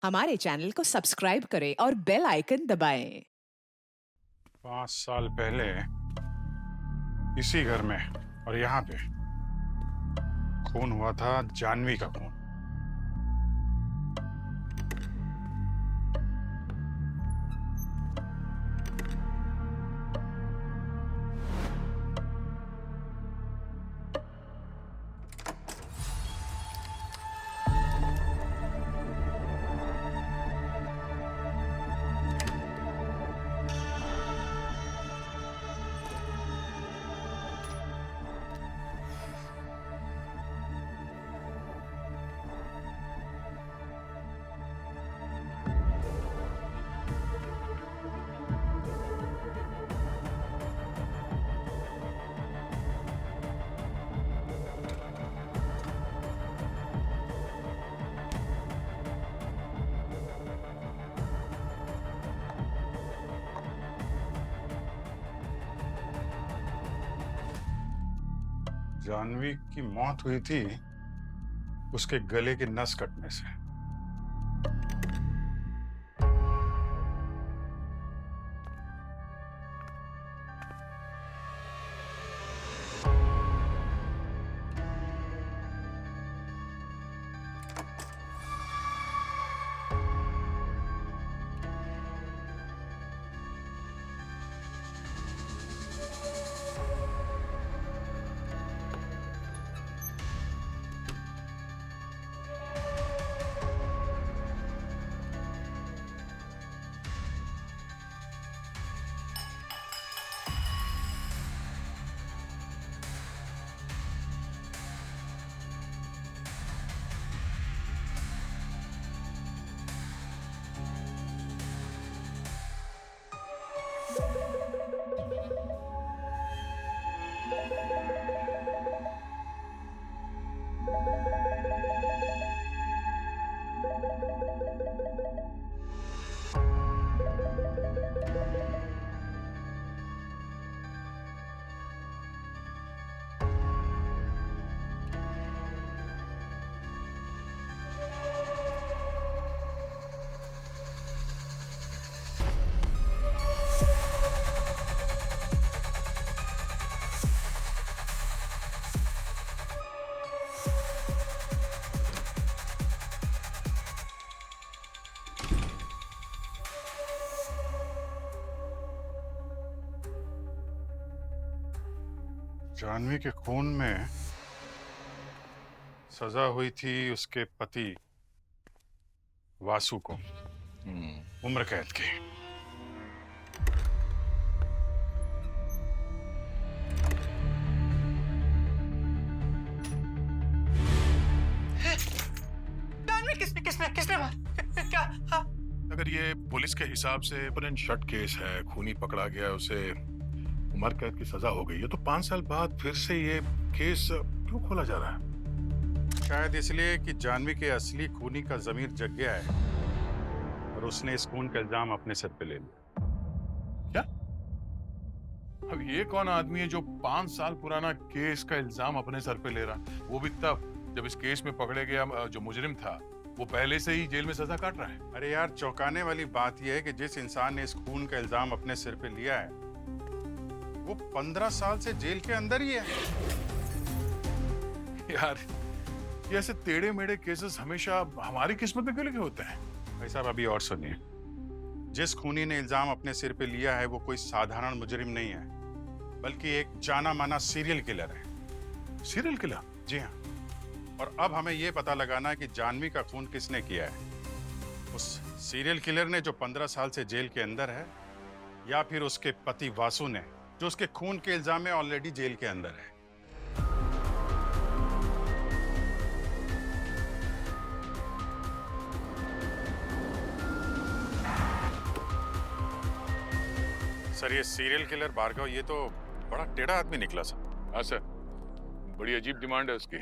हमारे चैनल को सब्सक्राइब करें और बेल आइकन दबाएं। 5 साल पहले इसी घर में और यहाँ पे खून हुआ था, जानवी का खून। जानवी की मौत हुई थी उसके गले की नस कटने से। जानवी के खून में सजा हुई थी उसके पति वासु को उम्र कैद की। जानवी किसने किसने किसने क्या? हाँ? अगर ये पुलिस के हिसाब से शट केस है, खूनी पकड़ा गया, उसे उम्र कैद की सजा हो गई है, तो 5 साल बाद फिर से ये केस क्यों खोला जा रहा है? शायद इसलिए कि जानवी के असली खूनी का जमीर जग गया है और उसने इस खून का इल्जाम अपने सर पे ले लिया। क्या? अब ये कौन आदमी है जो 5 साल पुराना केस का इल्जाम अपने सर पे ले रहा, वो भी तब जब इस केस में पकड़े गया जो मुजरिम था वो पहले से ही जेल में सजा काट रहा है? अरे यार, चौंकाने वाली बात यह है कि जिस इंसान ने इस खून का इल्जाम अपने सिर पे लिया है वो 15 साल से जेल के अंदर ही है। यार, ये ऐसे टेढ़े मेढ़े केसेस हमेशा हमारी किस्मत में क्यों लिखे होते हैं? भाई साहब, अभी और सुनिए। जिस खूनी ने इल्जाम अपने सिर पे लिया है वो कोई साधारण मुजरिम नहीं है, बल्कि एक जाना माना सीरियल किलर है। Serial killer? जी हाँ। और अब हमें यह पता लगाना है कि जानवी का खून किसने किया है। उस सीरियल किलर ने जो 15 साल से जेल के अंदर है, या फिर उसके पति वासु ने जो उसके खून के इल्जाम में ऑलरेडी जेल के अंदर है। सर, ये सीरियल किलर भार्गव, ये तो बड़ा टेढ़ा आदमी निकला सर। हाँ सर, बड़ी अजीब डिमांड है उसकी।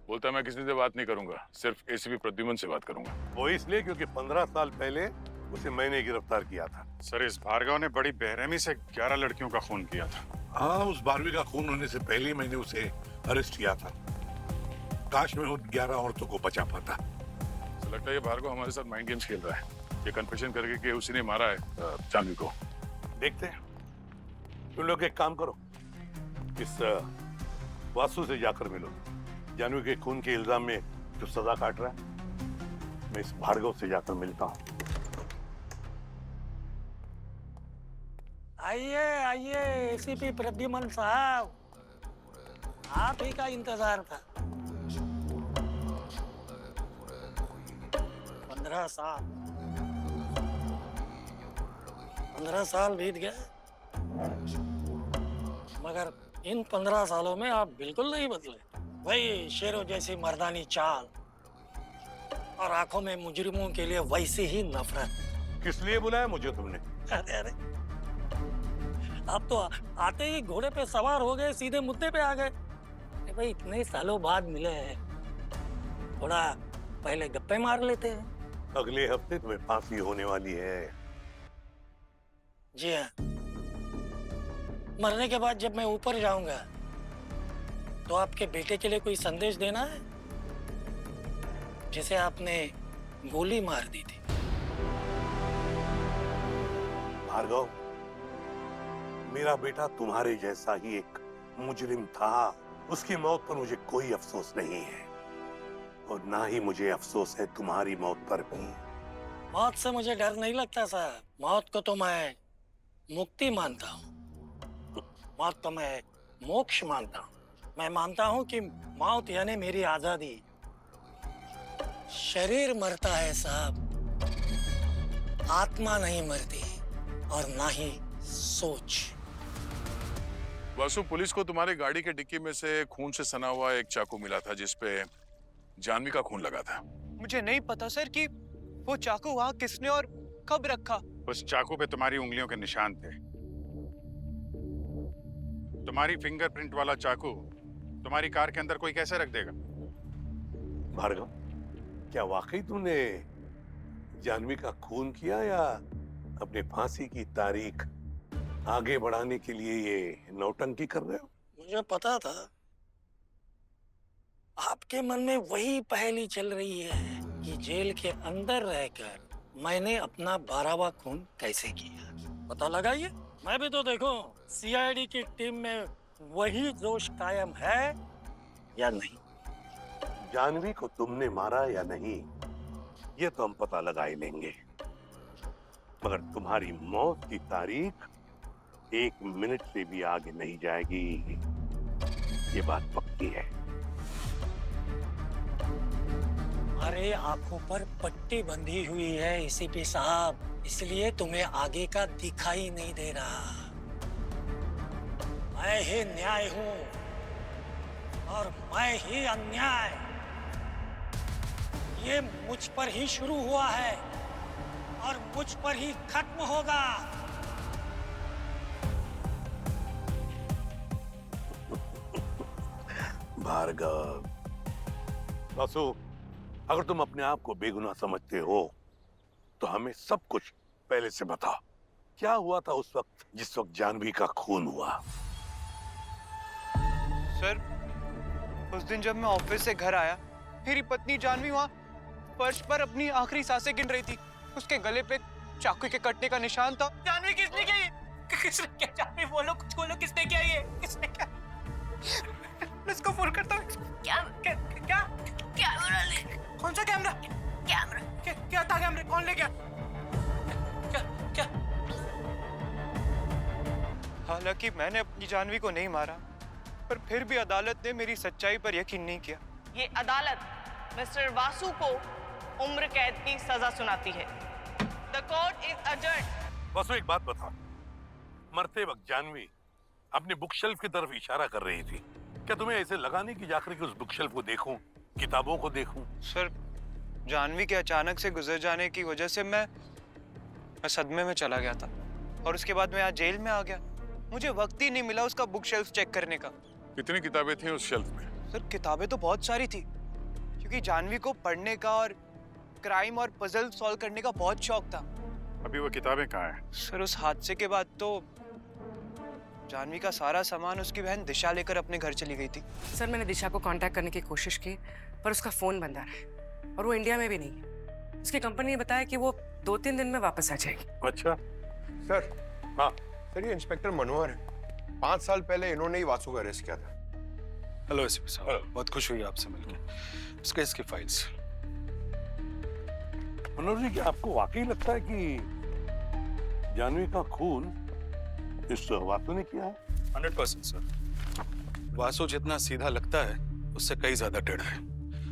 बोलता मैं किसी से बात नहीं करूंगा, सिर्फ एसीपी प्रद्युमन से बात करूंगा। वो इसलिए क्योंकि 15 साल पहले उसे मैंने गिरफ्तार किया था। सर, इस भार्गव ने बड़ी बेरहमी से 11 लड़कियों का खून किया था। हाँ, उस 12वीं का खून होने से पहले ही मैंने उसे अरेस्ट किया था। काश मैं उन 11 औरतों को बचा पाता। लगता है ये भार्गव हमारे साथ माइंड गेम्स खेल रहा है। ये कन्फेशन करके कि उसी ने मारा है जानवी को। देखते हैं। तुम लोग एक काम करो, इस वासु से जाकर मिलो। जानवी के खून के इल्जाम में जो सजा काट रहा है, मैं इस भार्गव से जाकर मिलता हूँ। आइए आइए एसीपी प्रद्युमन साहब, आप ही का इंतजार था। 15 साल बीत गए, मगर इन 15 सालों में आप बिल्कुल नहीं बदले। वही शेरों जैसी मर्दानी चाल और आंखों में मुजरिमों के लिए वैसी ही नफरत। किस लिए बुलाया मुझे तुमने? अरे अरे, आप तो आते ही घोड़े पे सवार हो गए, सीधे मुद्दे पे आ गए। अरे भाई, इतने सालों बाद मिले हैं, थोड़ा पहले गप्पे मार लेते हैं। अगले हफ्ते तुम्हें फांसी होने वाली है। जी हाँ, मरने के बाद जब मैं ऊपर जाऊंगा तो आपके बेटे के लिए कोई संदेश देना है, जिसे आपने गोली मार दी थी। भार्गव, मेरा बेटा तुम्हारे जैसा ही एक मुजरिम था। उसकी मौत पर मुझे कोई अफसोस नहीं है, और ना ही मुझे अफसोस है तुम्हारी मौत पर भी। मौत से मुझे डर नहीं लगता साहब। मौत को तो मैं मुक्ति मानता हूँ, मौत को मैं मोक्ष मानता हूँ। मैं मानता हूँ कि मौत यानी मेरी आजादी। शरीर मरता है साहब, आत्मा नहीं मरती, और ना ही सोच। वासु, पुलिस को तुम्हारी गाड़ी के डिक्की में से खून से सना हुआ एक चाकू मिला था जिसपे जानवी का खून लगा था। मुझे नहीं पता सर कि वो चाकू वहाँ किसने और कब रखा। उस चाकू पे तुम्हारी उंगलियों के निशान थे। तुम्हारी फिंगरप्रिंट वाला चाकू तुम्हारी कार के अंदर कोई कैसे रख देगा? भार्गव, क्या वाकई तुमने जानवी का खून किया, या अपने फांसी की तारीख आगे बढ़ाने के लिए ये नौटंकी कर रहे हो? मुझे पता था आपके मन में वही पहेली चल रही है कि जेल के अंदर रहकर मैंने अपना 12वां खून कैसे किया। पता लगाइए। मैं भी तो देखो सीआईडी की टीम में वही जोश कायम है या नहीं। जानवी को तुमने मारा या नहीं, ये तो हम पता लगा ही लेंगे, मगर तुम्हारी मौत की तारीख 1 मिनट से भी आगे नहीं जाएगी, ये बात पक्की है। हमारे आंखों पर पट्टी बंधी हुई है एसीपी साहब, इसलिए तुम्हें आगे का दिखाई नहीं दे रहा। मैं ही न्याय हूं और मैं ही अन्याय। ये मुझ पर ही शुरू हुआ है और मुझ पर ही खत्म होगा। भार्गव, वासु, अगर तुम अपने आप को बेगुनाह समझते हो तो हमें सब कुछ पहले से बताओ। क्या हुआ था उस वक्त जिस वक्त जानवी का खून हुआ? सर, उस दिन जब मैं ऑफिस से घर आया, मेरी पत्नी जानवी वहाँ फर्श पर अपनी आखिरी सांसें गिन रही थी। उसके गले पे चाकू के कटने का निशान था। जानवी किसने किया ये? किसने किया? जानवी बोलो, कुछ बोलो, किसने किया ये? किसने किया? मैं इसको फोन करता हूँ। क्या कैमरा ले? कौन सा कैमरा? क्या था कैमरे? कौन ले गया? क्या? हालांकि मैंने अपनी जानवी को नहीं मारा, पर फिर भी अदालत ने मेरी सच्चाई पर यकीन नहीं किया। ये अदालत मिस्टर वासु को उम्र कैद की सजा सुनाती है। The court is adjourned। Vasu, एक बात बता, मरते वक्त जानवी अपने बुक शेल्फ की तरफ इशारा कर रही थी। क्या तुम्हें ऐसे लगा नहीं कि जाकर के उस बुक शेल्फ को देखूं, किताबों को देखूं? सर, जानवी के अचानक से गुजर जाने की वजह से मैं सदमे में चला गया था, और उसके बाद मैं यहाँ जेल में आ गया। मुझे वक्त ही नहीं मिला उसका बुक शेल्फ चेक करने का। कितनी किताबें थी उस शेल्फ में? सर, किताबें तो बहुत सारी थी, क्योंकि जानवी को पढ़ने का और क्राइम और पजल सॉल्व करने का बहुत शौक था। अभी वो किताबें कहाँ हैं? सर, उस हादसे के बाद तो जानवी का सारा सामान उसकी बहन दिशा लेकर अपने घर चली गई थी। सर, मैंने दिशा को कांटेक्ट करने की कोशिश की, पर उसका फोन बंद आ रहा है और वो इंडिया में भी नहीं है। उसकी कंपनी ने बताया कि वो 2-3 दिन में वापस आ जाएगी। अच्छा। सर, हाँ। सर ये इंस्पेक्टर मनोहर है। 5 साल पहले इन्होंने ही वासु को अरेस्ट किया था। हेलो एसपी साहब, बहुत खुश हुई आपसे मिलकर। इस केस की फाइल्स। मनोहर जी, क्या आपको वाकई लगता है कि जानवी का खून इस वासु ने किया है? 100% सर। वासु जितना सीधा लगता है उससे कई ज्यादा टेढ़ा है।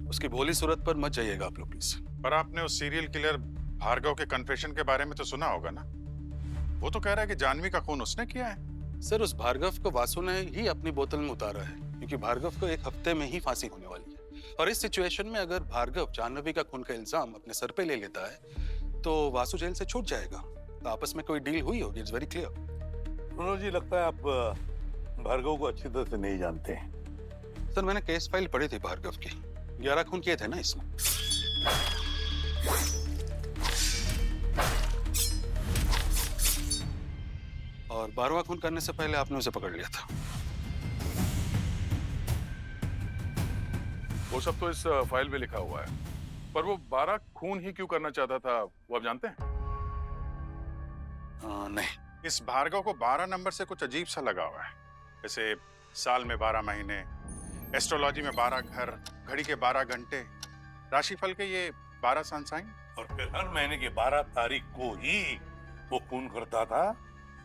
उसकी भोली सूरत पर मत जाइएगा आप लोग प्लीज। पर आपने उस सीरियल किलर भार्गव के कन्फेशन के बारे में तो सुना होगा ना? वो तो कह रहा है कि जानवी का खून उसने किया है। सर, उस भार्गव को वासु ने ही अपनी बोतल में उतारा है, क्योंकि भार्गव को 1 हफ्ते में ही फांसी होने वाली है। और इस सिचुएशन में अगर भार्गव जानवी का खून का इल्जाम अपने सर पे ले लेता है तो वासु जेल से छूट जाएगा। तो आपस में कोई डील हुई होगी, इट्स वेरी क्लियर। मनोहर जी, लगता है आप भार्गव को अच्छी तरह से नहीं जानते हैं। सर, मैंने केस फाइल पढ़ी थी भार्गव की। 11 खून किए थे ना इसमें। और 12वां खून करने से पहले आपने उसे पकड़ लिया था। वो सब तो इस फाइल में लिखा हुआ है, पर वो 12 खून ही क्यों करना चाहता था वो आप जानते हैं? नहीं। इस भार्गव को 12 नंबर से कुछ अजीब सा लगा हुआ है। जैसे साल में 12 महीने, एस्ट्रोलॉजी में 12 घर, घड़ी के 12 घंटे, राशिफल के ये 12 सनसाइन। और फिर हर महीने की 12 तारीख को ही वो खून करता था,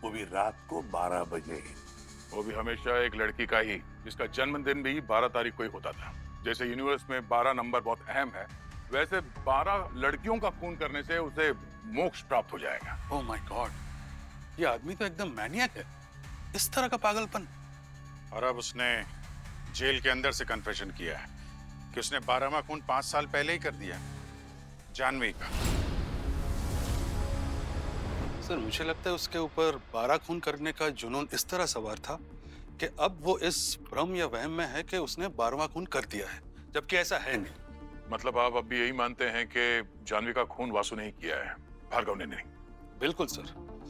वो भी रात को 12 बजे। वो भी हमेशा एक लड़की का ही, जिसका जन्मदिन भी 12 तारीख को ही होता था। जैसे यूनिवर्स में 12 नंबर बहुत अहम है, वैसे 12 लड़कियों का खून करने से उसे मोक्ष प्राप्त हो जाएगा। ओह माय गॉड, ये आदमी तो एकदम मैनियक है। इस तरह का पागलपन। और अब उसने जेल के अंदर से कन्फेशन किया है कि उसने 12वां खून 5 साल पहले ही कर दिया, जानवी का। सर, मुझे लगता है उसके ऊपर 12 खून करने का जुनून इस तरह सवार था कि अब वो इस भ्रम या वहम में है कि उसने 12वां खून कर दिया है, जबकि ऐसा है नहीं। मतलब आप अब भी यही मानते हैं कि जानवी का खून वासु ने ही किया है, भार्गव ने नहीं? बिल्कुल सर।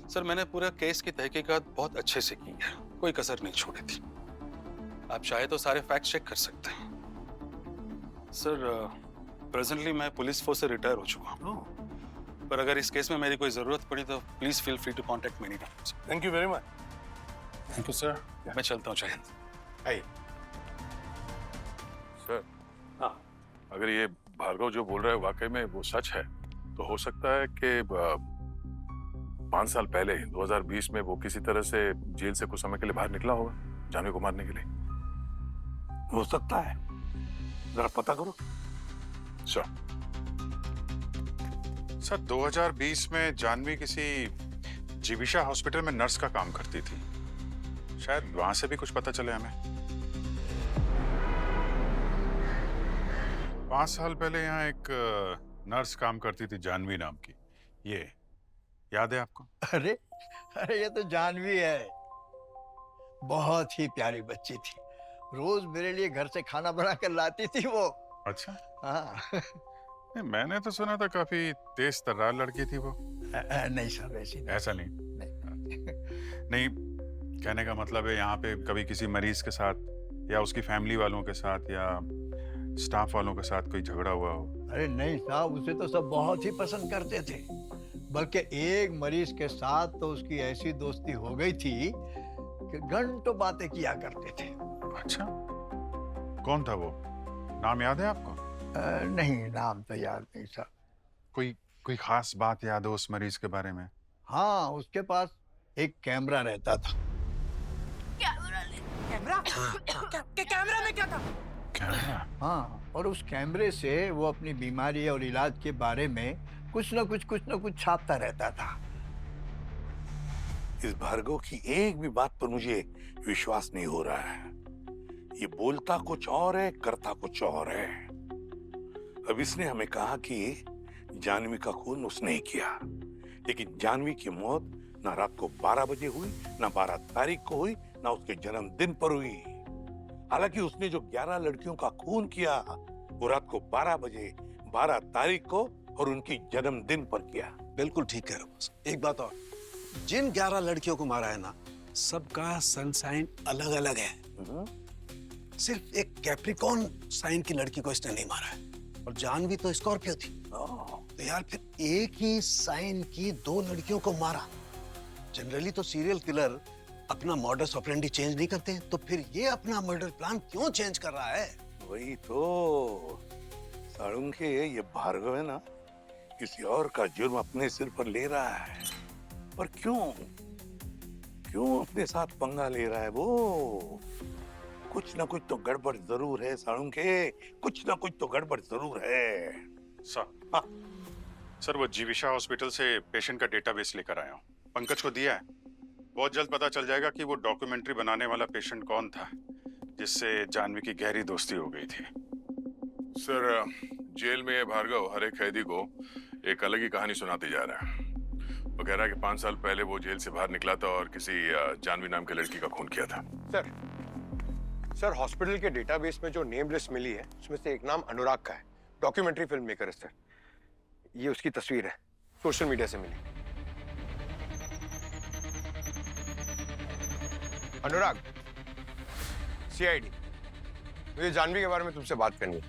सर, मैंने पूरा केस की तहकीकात बहुत अच्छे से की है, कोई कसर नहीं छोड़ी थी। आप चाहे तो सारे फैक्ट चेक कर सकते हैं। सर, प्रेजेंटली मैं पुलिस फोर्स से रिटायर हो चुका हूँ, पर अगर इस केस में मेरी कोई जरूरत पड़ी तो please feel free to contact me any time. Thank you very much. Thank you sir. मैं चलता हूँ, जय हिंद। सर, हाँ। अगर ये भार्गव जो बोल रहा है वाकई में वो सच है, तो हो सकता है कि 5 साल पहले 2020 में वो किसी तरह से जेल से कुछ समय के लिए बाहर निकला होगा जानवी को मारने के लिए। हो सकता है, जरा पता करो। सर, 2020 में जानवी किसी जीविशा हॉस्पिटल में नर्स का काम करती थी। शायद वहां से भी कुछ पता चले हमें। 5 साल पहले यहाँ एक नर्स काम करती थी, जानवी नाम की। ये याद है आपको? अरे अरे, ये तो जानवी है। बहुत ही प्यारी बच्ची थी। रोज मेरे लिए घर से खाना बना कर लाती थी वो। अच्छा। हाँ। नहीं, मैंने तो सुना था काफी तेज तर्रार लड़की थी वो। नहीं सर, वैसी नहीं। ऐसा नहीं। नहीं, कहने का मतलब है यहाँ पे कभी किसी मरीज के साथ या उसकी फैमिली वालों के साथ या स्टाफ वालों के साथ कोई झगड़ा हुआ हो? अरे नहीं साहब, उसे तो सब बहुत ही पसंद करते थे। बल्कि एक मरीज के साथ तो उसकी ऐसी दोस्ती हो गई थी कि घंटों बातें किया करते थे। अच्छा, कौन था वो? नाम याद है आपको? नहीं, नाम तो याद नहीं साहब। कोई खास बात याद हो उस मरीज के बारे में? हाँ, उसके पास एक कैमरा रहता था। कैमरा? कैमरा में क्या था? कैमरा? हाँ, और उस कैमरे से वो अपनी बीमारी और इलाज के बारे में कुछ न कुछ छापता रहता था। इस भार्गव की एक भी बात पर मुझे विश्वास नहीं हो रहा है। ये बोलता कुछ और है, करता कुछ और है। अब इसने हमें कहा कि जानवी का खून उसने ही किया, लेकिन जानवी की मौत ना रात को 12 बजे हुई, ना 12 तारीख को हुई, ना उसके जन्मदिन पर हुई। हालांकि उसने जो 11 लड़कियों का खून किया वो रात को 12 बजे 12 तारीख को और उनकी जन्मदिन पर किया। बिल्कुल ठीक कह रहे हो बॉस। एक बात और, जिन 11 लड़कियों को मारा है ना, सबका सन साइन अलग अलग है। सिर्फ एक कैप्रिकॉर्न साइन की लड़की को इसने नहीं मारा है, और जानवी तो स्कॉर्पियो थी। तो यार फिर एक ही साइन की दो लड़कियों को मारा। जनरली तो सीरियल किलर अपना मॉडस ऑपरेंडी चेंज नहीं करते, तो फिर ये अपना मर्डर प्लान क्यों चेंज कर रहा है? वही तो साळुंखे, ये भार्गव है ना, किसी और का जुर्म अपने सिर पर ले रहा है। पर क्यों अपने साथ पंगा ले रहा है वो? कुछ ना कुछ तो गड़बड़ जरूर है साळुंखे, कुछ ना कुछ तो गड़बड़ जरूर है। सर, सर वो जीविशा हॉस्पिटल से पेशेंट का डेटाबेस लेकर आया हूँ, पंकज को दिया है। बहुत जल्द पता चल जाएगा कि वो डॉक्यूमेंट्री बनाने वाला पेशेंट कौन था जिससे जानवी की गहरी दोस्ती हो गई थी। सर, जेल में भार्गव हर एक कैदी को एक अलग ही कहानी सुनाते जा रहा है। वो कह रहा है कि 5 साल पहले वो जेल से बाहर निकला था और किसी जानवी नाम के लड़की का खून किया था। सर हॉस्पिटल के डेटाबेस में जो नेम लिस्ट मिली है उसमें से एक नाम अनुराग का है, डॉक्यूमेंट्री फिल्म मेकर है सर। ये उसकी तस्वीर है, सोशल मीडिया से मिली। अनुराग, सीआईडी, मुझे जानवी के बारे में तुमसे बात करनी है।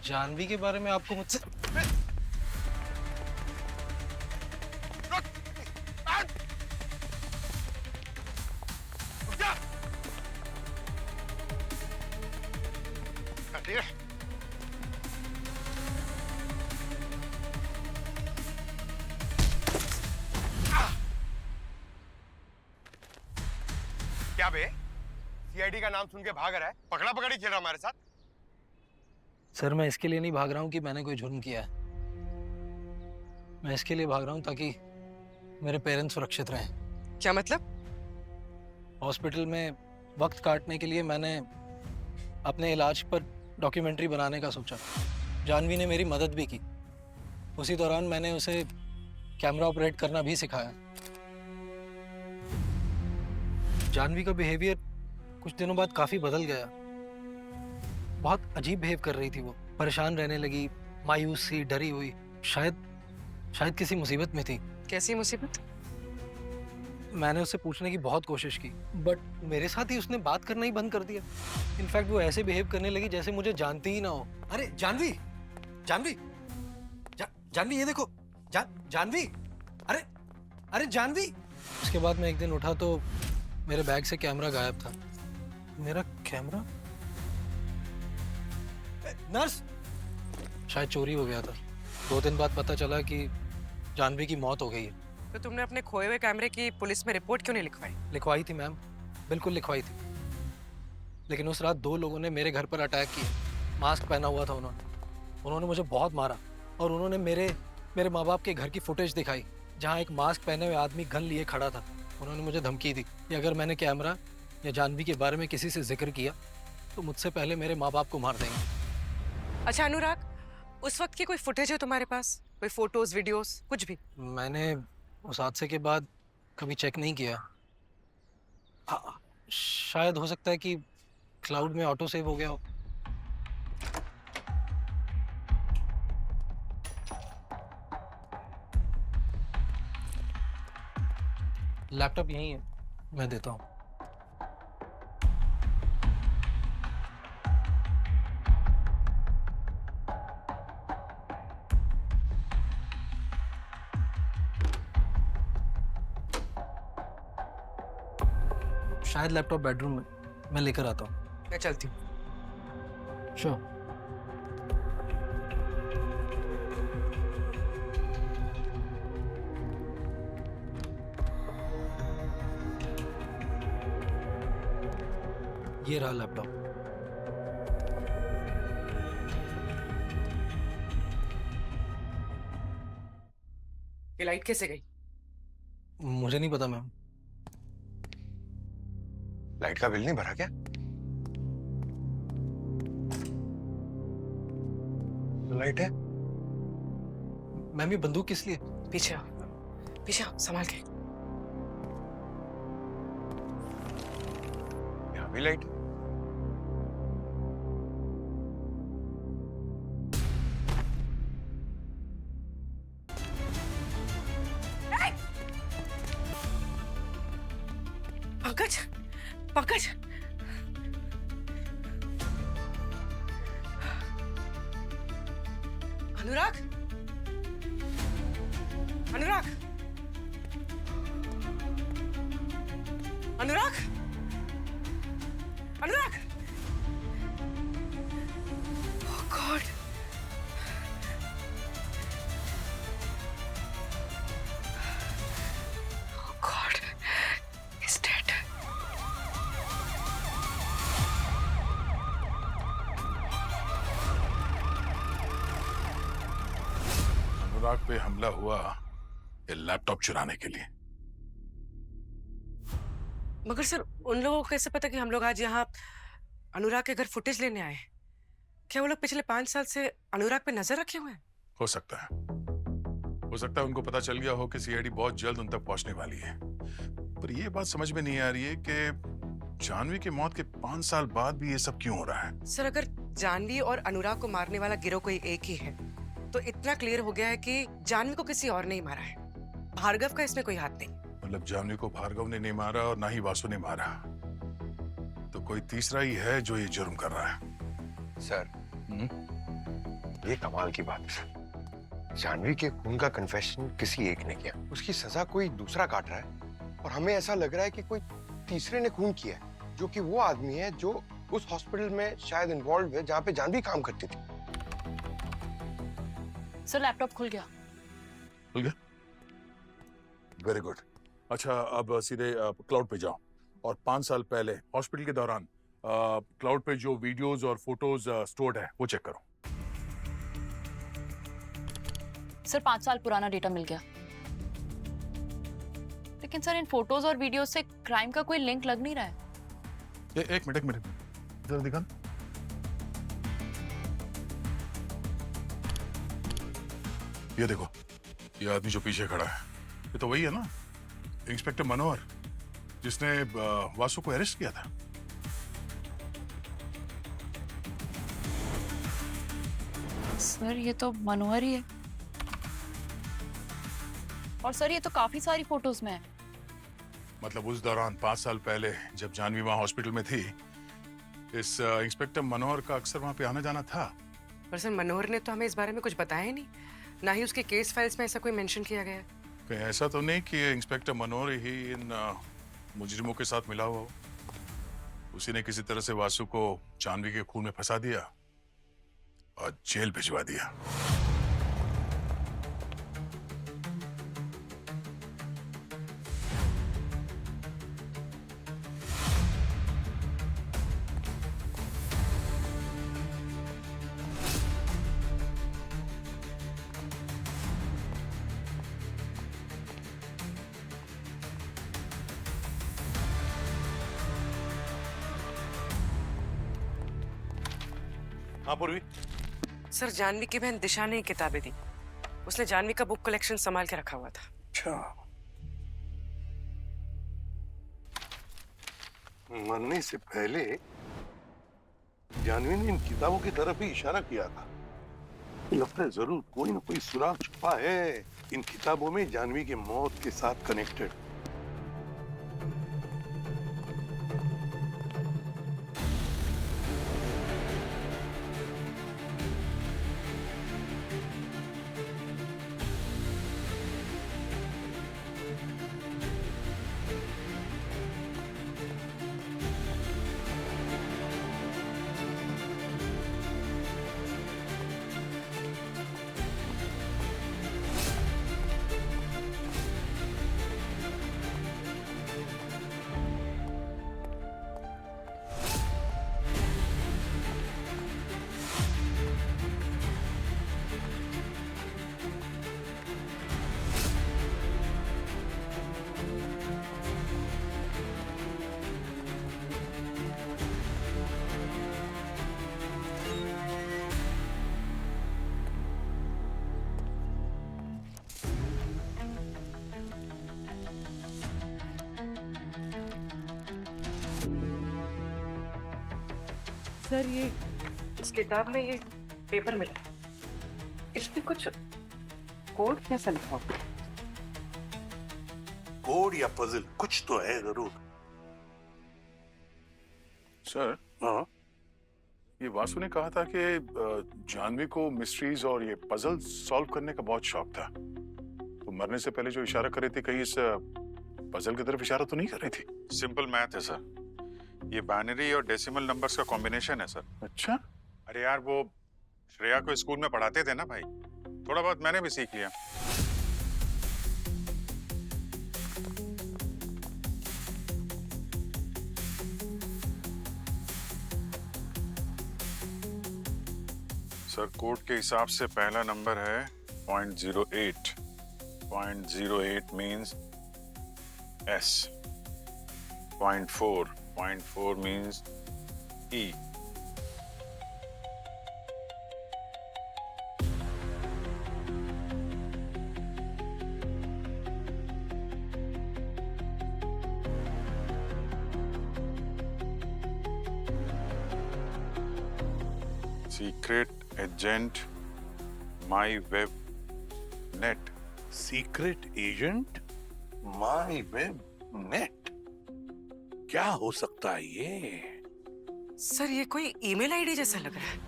जानवी के बारे में आपको मुझसे क्या बे? सीआईडी का नाम सुन के भाग रहा है? पकड़ा पकड़ी खेल रहा हमारे साथ? सर, मैं इसके लिए नहीं भाग रहा हूँ कि मैंने कोई जुर्म किया है। मैं इसके लिए भाग रहा हूँ ताकि मेरे पेरेंट्स सुरक्षित रहें। क्या मतलब? हॉस्पिटल में वक्त काटने के लिए मैंने अपने इलाज पर डॉक्यूमेंट्री बनाने का सोचा। जानवी ने मेरी मदद भी की। उसी दौरान मैंने उसे कैमरा ऑपरेट करना भी सिखाया। जानवी का बिहेवियर कुछ दिनों बाद काफ़ी बदल गया। बहुत अजीब बिहेव कर रही थी वो, परेशान रहने लगी, मायूस सी, डरी हुई। शायद किसी मुसीबत में थी। कैसी मुसीबत? मैंने उससे पूछने की बहुत कोशिश की, बट मेरे साथ ही उसने बात करना ही बंद कर दिया। इनफैक्ट वो ऐसे बिहेव करने लगी जैसे मुझे जानती ही ना हो। अरे जानवी, जानवी, जानवी ये देखो, जानवी, अरे जानवी। उसके बाद मैं एक दिन उठा तो मेरे बैग से कैमरा गायब था। मेरा कैमरा? नर्स, शायद चोरी हो गया था। 2 दिन बाद पता चला कि जानवी की मौत हो गई है। तो तुमने अपने खोए हुए कैमरे की पुलिस में रिपोर्ट क्यों नहीं लिखवाई? लिखवाई थी मैम, बिल्कुल लिखवाई थी। लेकिन उस रात 2 लोगों ने मेरे घर पर अटैक किया। मास्क पहना हुआ था उन्होंने मुझे बहुत मारा और उन्होंने मेरे माँ बाप के घर की फुटेज दिखाई जहाँ एक मास्क पहने हुए आदमी गन लिए खड़ा था। उन्होंने मुझे धमकी दी कि अगर मैंने कैमरा या जानवी के बारे में किसी से जिक्र किया तो मुझसे पहले मेरे माँ बाप को मार देंगे। अच्छा अनुराग, उस वक्त की कोई फुटेज है तुम्हारे पास? कोई फोटोज, वीडियोस, कुछ भी? मैंने उस हादसे के बाद कभी चेक नहीं किया। शायद हो सकता है कि क्लाउड में ऑटो सेव हो गया हो। लैपटॉप यहीं है, मैं देता हूँ। शायद लैपटॉप बेडरूम में, मैं लेकर आता हूँ। मैं चलती हूँ। श्योर। ये रहा लैपटॉप। ये लाइट कैसे गई? मुझे नहीं पता मैम। लाइट का बिल नहीं भरा क्या? लाइट है? मैम ये बंदूक किस लिए? पीछे आओ, संभाल के। यहाँ भी लाइट। पंकज, अनुराग, अनुराग, अनुराग, अनुराग। Oh God. Oh God. He's dead. अनुराग पे हमला हुआ ये लैपटॉप चुराने के लिए। मगर सर, उन लोगों को कैसे पता कि हम लोग आज यहाँ अनुराग के घर फुटेज लेने आए हैं? क्या वो लोग पिछले 5 साल से अनुराग पे नजर रखे हुए हैं? हो सकता है उनको पता चल गया हो कि सीआईडी बहुत जल्द उन तक पहुंचने वाली है। पर ये बात समझ में नहीं आ रही है कि जानवी की मौत के 5 साल बाद भी ये सब क्यों हो रहा है। सर, अगर जानवी और अनुराग को मारने वाला गिरोह कोई एक ही है तो इतना क्लियर हो गया है कि जानवी को किसी और ने ही मारा है। भार्गव का इसमें कोई हाथ नहीं। मतलब जानवी को भार्गव ने नहीं मारा और ना ही वासु ने मारा, तो कोई तीसरा ही है जो ये जुर्म कर रहा है। सर, ये कमाल की बात है सर। जानवी के खून का कन्फेशन किसी एक ने किया, उसकी सजा कोई दूसरा काट रहा है और हमें ऐसा लग रहा है कि कोई तीसरे ने खून किया है, जो कि वो आदमी है जो उस हॉस्पिटल में शायद इन्वॉल्व है जहाँ पे जानवी काम करती थी। सर, लैपटॉप खुल गया। खुल गया? Very good. अच्छा, अब सीधे क्लाउड पे जाओ और 5 साल पहले हॉस्पिटल के दौरान क्लाउड पे जो वीडियोस और फोटोज स्टोर्ड है वो चेक करो। सर, 5 साल पुराना डेटा मिल गया। लेकिन सर, इन फोटोज और वीडियोस से क्राइम का कोई लिंक लग नहीं रहा है। एक मिनट जरा दिखा। ये देखो, ये आदमी जो पीछे खड़ा है ये तो वही है ना, इंस्पेक्टर मनोहर, जिसने वासु को अरेस्ट किया था। सर, ये तो मनोहर ही है। और सर, ये तो काफी सारी फोटोज में है। मतलब उस दौरान 5 साल पहले जब जानवी वहां हॉस्पिटल में थी, इस इंस्पेक्टर मनोहर का अक्सर वहां पे आना जाना था। पर सर, मनोहर ने तो हमें इस बारे में कुछ बताया ही नहीं, ना ही उसके केस फाइल्स में ऐसा कोई मेंशन किया गया है। कहीं ऐसा तो नहीं कि इंस्पेक्टर मनोहर ही इन मुजरिमों के साथ मिला हुआ हो? उसी ने किसी तरह से वासु को जानवी के खून में फंसा दिया और जेल भिजवा दिया। हाँ पूर्वी। सर, जानवी की बहन दिशा ने किताबें दी। उसने जानवी का बुक कलेक्शन संभाल के रखा हुआ था। अच्छा, मरने से पहले जानवी ने इन किताबों की तरफ ही इशारा किया था। लगता है जरूर कोई ना कोई सुराग छुपा है इन किताबों में जानवी की मौत के साथ कनेक्टेड। सर, ये इस किताब में ये पेपर मिला, इसमें कुछ कोड कैसा लिखा हुआ? कोड या पजल कुछ तो है जरूर। सर, हाँ, ये वासु ने कहा था कि जानवी को मिस्ट्रीज और ये पजल सॉल्व करने का बहुत शौक था। तो मरने से पहले जो इशारा कर रही थी, कहीं इस पजल की तरफ इशारा तो नहीं कर रही थी? सिंपल मैथ है सर। ये बाइनरी और डेसिमल नंबर्स का कॉम्बिनेशन है सर। अच्छा। अरे यार, वो श्रेया को स्कूल में पढ़ाते थे ना भाई, थोड़ा बहुत मैंने भी सीख लिया। सर, कोड के हिसाब से पहला नंबर है 0.08। 0.08 means S। 0.4 means E। Secret agent माई वेब नेट। सीक्रेट एजेंट माई वेब नेट, क्या हो सकता है ये? सर ये कोई ईमेल आईडी जैसा लग रहा है।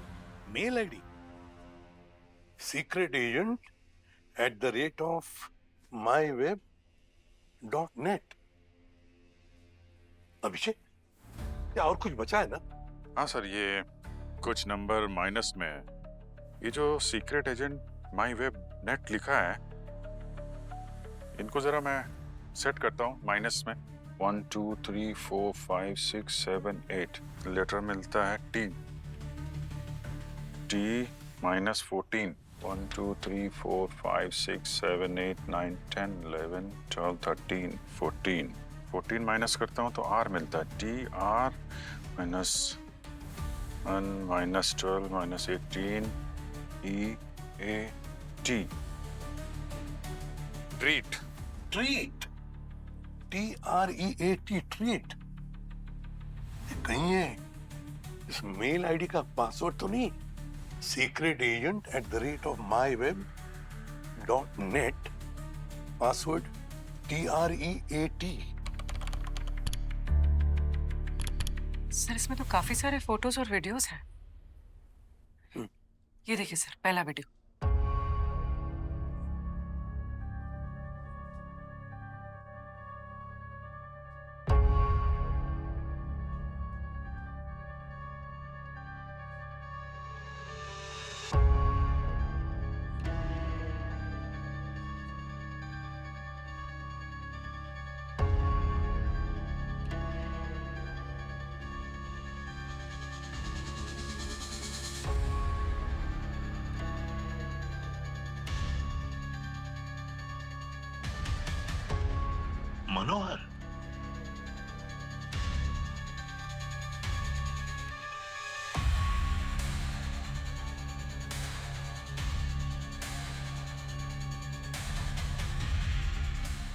Mail ID? Secret agent @of myweb.net। Abhishek, क्या और कुछ बचा है ना? हाँ सर, ये कुछ नंबर माइनस में है। ये जो सीक्रेट एजेंट माई वेब नेट लिखा है, इनको जरा मैं सेट करता हूँ माइनस में। 1 2 3 4 5 6 7 8 लेटर मिलता है T -14। 1 2 3 4 5 6 7 8 9 10 11 12 13 14। 14 माइनस करता हूँ तो R मिलता है। TR -1 -12 -18 EAT। Treat. Treat, TREAT, treat. कहीं है इस मेल आईडी का पासवर्ड तो नहीं? Secret agent @of myweb.net, password TREAT। Sir इसमें तो काफी सारे फोटोज और वीडियोस हैं। ये देखिए सर, पहला वीडियो। मनोहर,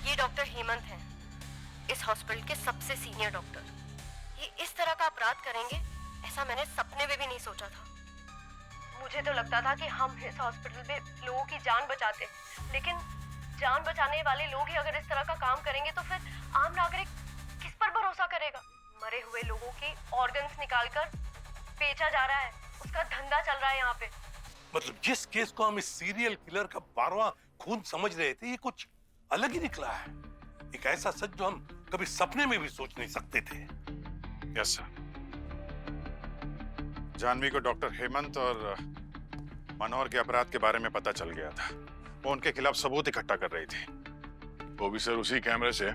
ये डॉक्टर हेमंत हैं, इस हॉस्पिटल के सबसे सीनियर डॉक्टर। ये इस तरह का अपराध करेंगे ऐसा मैंने सपने में भी नहीं सोचा था। मुझे तो लगता था कि हम इस हॉस्पिटल में लोगों की जान बचाते, लेकिन जान बचाने वाले लोग ही अगर इस तरह का काम करेंगे तो फिर आम नागरिक किस पर भरोसा करेगा? मरे हुए लोगों के ऑर्गन्स निकालकर बेचा जा रहा है, उसका धंधा चल रहा है यहाँ पे। मतलब जिस केस को हम इस सीरियल किलर का 12वां खून समझ रहे थे, ये कुछ अलग ही निकला है। एक ऐसा सच जो हम कभी सपने में भी सोच नहीं सकते थे। Yes sir. जानवी को डॉक्टर हेमंत और मनोहर के अपराध के बारे में पता चल गया था। वो उनके खिलाफ सबूत इकट्ठा कर रही थी। वो भी सर उसी कैमरे से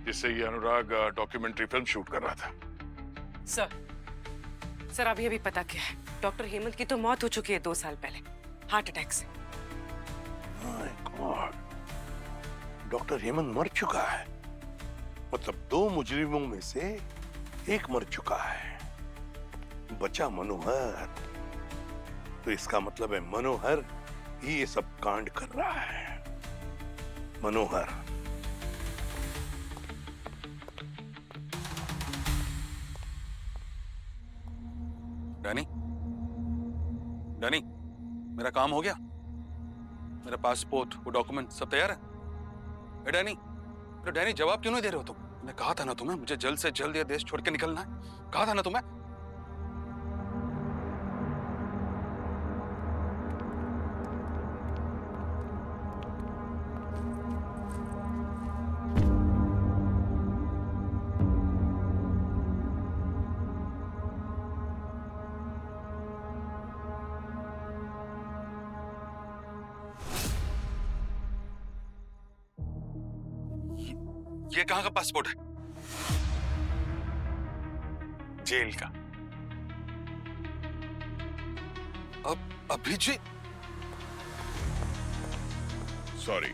जिससे ये अनुराग डॉक्यूमेंट्री फिल्म शूट कर रहा था। सर अभी पता क्या है, डॉक्टर हेमंत की तो मौत हो चुकी है 2 साल पहले, हार्ट अटैक से। माय गॉड, डॉक्टर हेमंत मर चुका है। मतलब 2 मुजरिमों में से एक मर चुका है, बचा मनोहर। तो इसका मतलब है मनोहर ही ये सब कांड कर रहा है। मनोहर। डैनी, डैनी, मेरा काम हो गया? मेरा पासपोर्ट, वो डॉक्यूमेंट सब तैयार है? ए डैनी, अरे डैनी जवाब क्यों नहीं दे रहे हो तुम? मैं कहा था ना तुम्हें, मुझे जल्द से जल्द ये देश छोड़ के निकलना है। कहा था ना तुम्हें? ये कहाँ का पासपोर्ट है? जेल का। अब अभिजीत? सॉरी,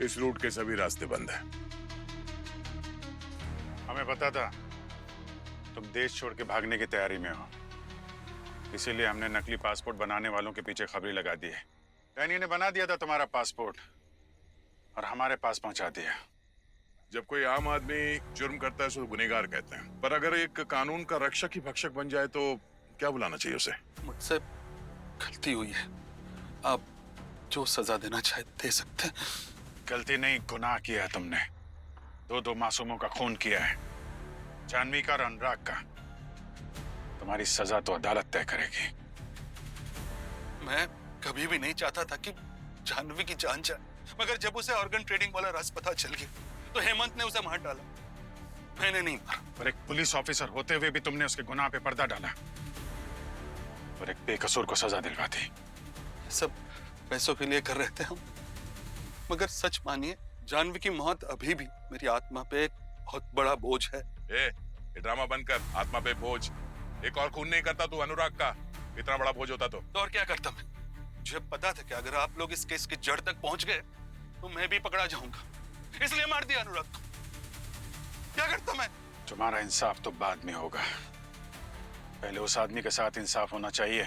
इस रूट के सभी रास्ते बंद हैं। हमें पता था तुम देश छोड़ के भागने की तैयारी में हो, इसीलिए हमने नकली पासपोर्ट बनाने वालों के पीछे खबरी लगा दी है। डैनी ने बना दिया था तुम्हारा पासपोर्ट और हमारे पास पहुंचा दिया। जब कोई आम आदमी जुर्म करता है तो गुनहगार कहते हैं, पर अगर एक कानून का रक्षक ही भक्षक बन जाए तो क्या बुलाना चाहिए उसे? मुझसे गलती हुई है, आप जो सजा देना चाहे दे सकते हैं। गलती नहीं, गुनाह किया है तुमने। दो मासूमों का खून किया है, जानवी का और अनुराग का। तुम्हारी सजा तो अदालत तय करेगी। मैं कभी भी नहीं चाहता था कि जानवी की जान जाए, मगर जब उसे ऑर्गन ट्रेडिंग वाला राज पता चल गया तो हेमंत ने उसे मार डाला। मैंने नहीं मारा। पर एक पुलिस ऑफिसर होते हुए भी तुमने उसके गुनाह पे पर्दा डाला और एक बेकसूर को सजा दिलवा दी। सब पैसों के लिए कर रहे थे हम, मगर सच मानिए जानवी की मौत अभी भी मेरी आत्मा पे एक बहुत बड़ा बोझ है। ये ड्रामा बंद कर। आत्मा पे बोझ? एक और खून नहीं करता तू अनुराग का, इतना बड़ा बोझ होता तो और क्या करता मैं? मुझे पता था कि अगर आप लोग इस केस की जड़ तक पहुंच गए तो मैं भी पकड़ा जाऊंगा, इसलिए मार दिया अनुराग को। क्या करता मैं? तुम्हारा इंसाफ तो बाद में होगा। पहले उस आदमी के साथ इंसाफ होना चाहिए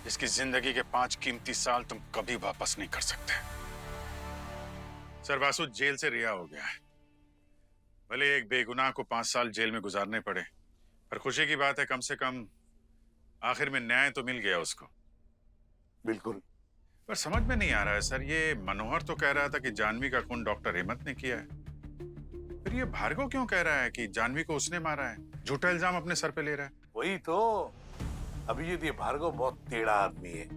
जिसकी जिंदगी के 5 कीमती साल तुम कभी वापस नहीं कर सकते। सर, वासु जेल से रिहा हो गया है। भले एक बेगुनाह को 5 साल जेल में गुजारने पड़े, पर खुशी की बात है कम से कम आखिर में न्याय तो मिल गया उसको। बिल्कुल। पर समझ में नहीं आ रहा है सर, ये मनोहर तो कह रहा था कि जानवी का खून डॉक्टर हेमंत ने किया है, फिर ये भार्गव क्यों कह रहा है कि जानवी को उसने मारा है? झूठा इल्जाम अपने सर पे ले रहा है। वही तो, अभिजीत, ये भार्गव बहुत टेढ़ा आदमी है।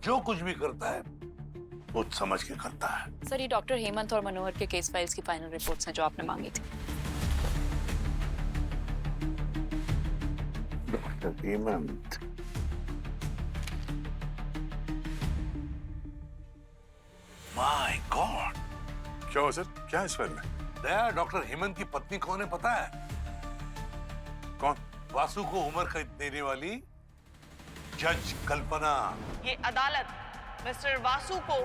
जो कुछ भी करता है सोच समझ के करता है। सर, ये डॉक्टर हेमंत और मनोहर के केस फाइल्स की फाइनल रिपोर्ट्स हैं जो आपने मांगी थी। डॉक्टर हेमंत? My God! क्या हुआ सर? क्या है इस फाइल में? दया, डॉक्टर हेमंत की पत्नी कौन है पता है? कौन? वासु को उम्र कैद देने वाली जज कल्पना। ये अदालत मिस्टर वासु को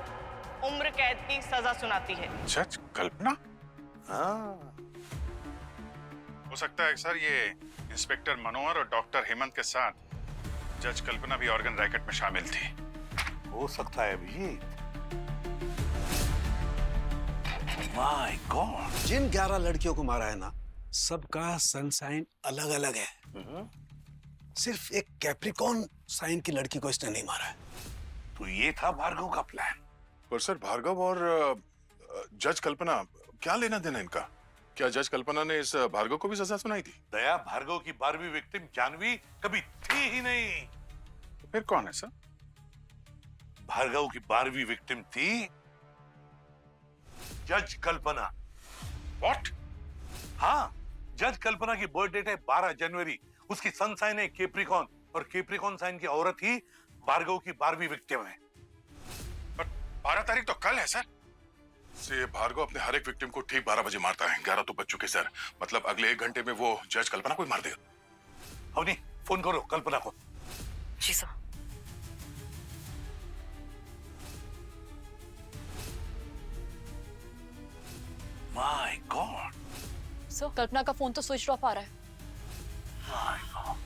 उम्र कैद की सजा सुनाती है। जज कल्पना? हाँ। हो सकता है सर ये इंस्पेक्टर मनोहर और डॉक्टर हेमंत के साथ जज कल्पना भी ऑर्गन रैकेट में शामिल थी। हो सकता है अभिजीत। My God! जिन 11 लड़कियों को मारा है ना, सबका सनसाइन अलग अलग है। सिर्फ एक कैप्रिकॉर्न साइन की लड़की को इसने नहीं मारा है। तो ये था भार्गव का प्लान। पर सर, भार्गव और जज कल्पना क्या लेना देना इनका? क्या जज कल्पना ने इस भार्गव को भी सजा सुनाई थी? दया, भार्गव की 12वीं विक्टिम जानवी कभी थी ही नहीं। तो फिर कौन है सर? भार्गव की 12वीं विक्टिम थी जज कल्पना। व्हाट? हाँ, जज कल्पना की बर्थ डेट है 12 जनवरी। उसकी सन साइन है कैप्रिकॉर्न और कैप्रिकॉर्न साइन की औरत ही भार्गव की 12वीं विक्टिम है। पर 12 तारीख तो कल है सर। से भार्गव अपने हर एक विक्टिम को ठीक 12 बजे मारता है। 11 तो बज चुके सर, मतलब अगले 1 घंटे में वो जज कल्पना को ही मार देगा। अवनी, फोन करो कल्पना को। जी सर। My God! सर, कल्पना का फोन तो स्विच ऑफ आ रहा है। My God!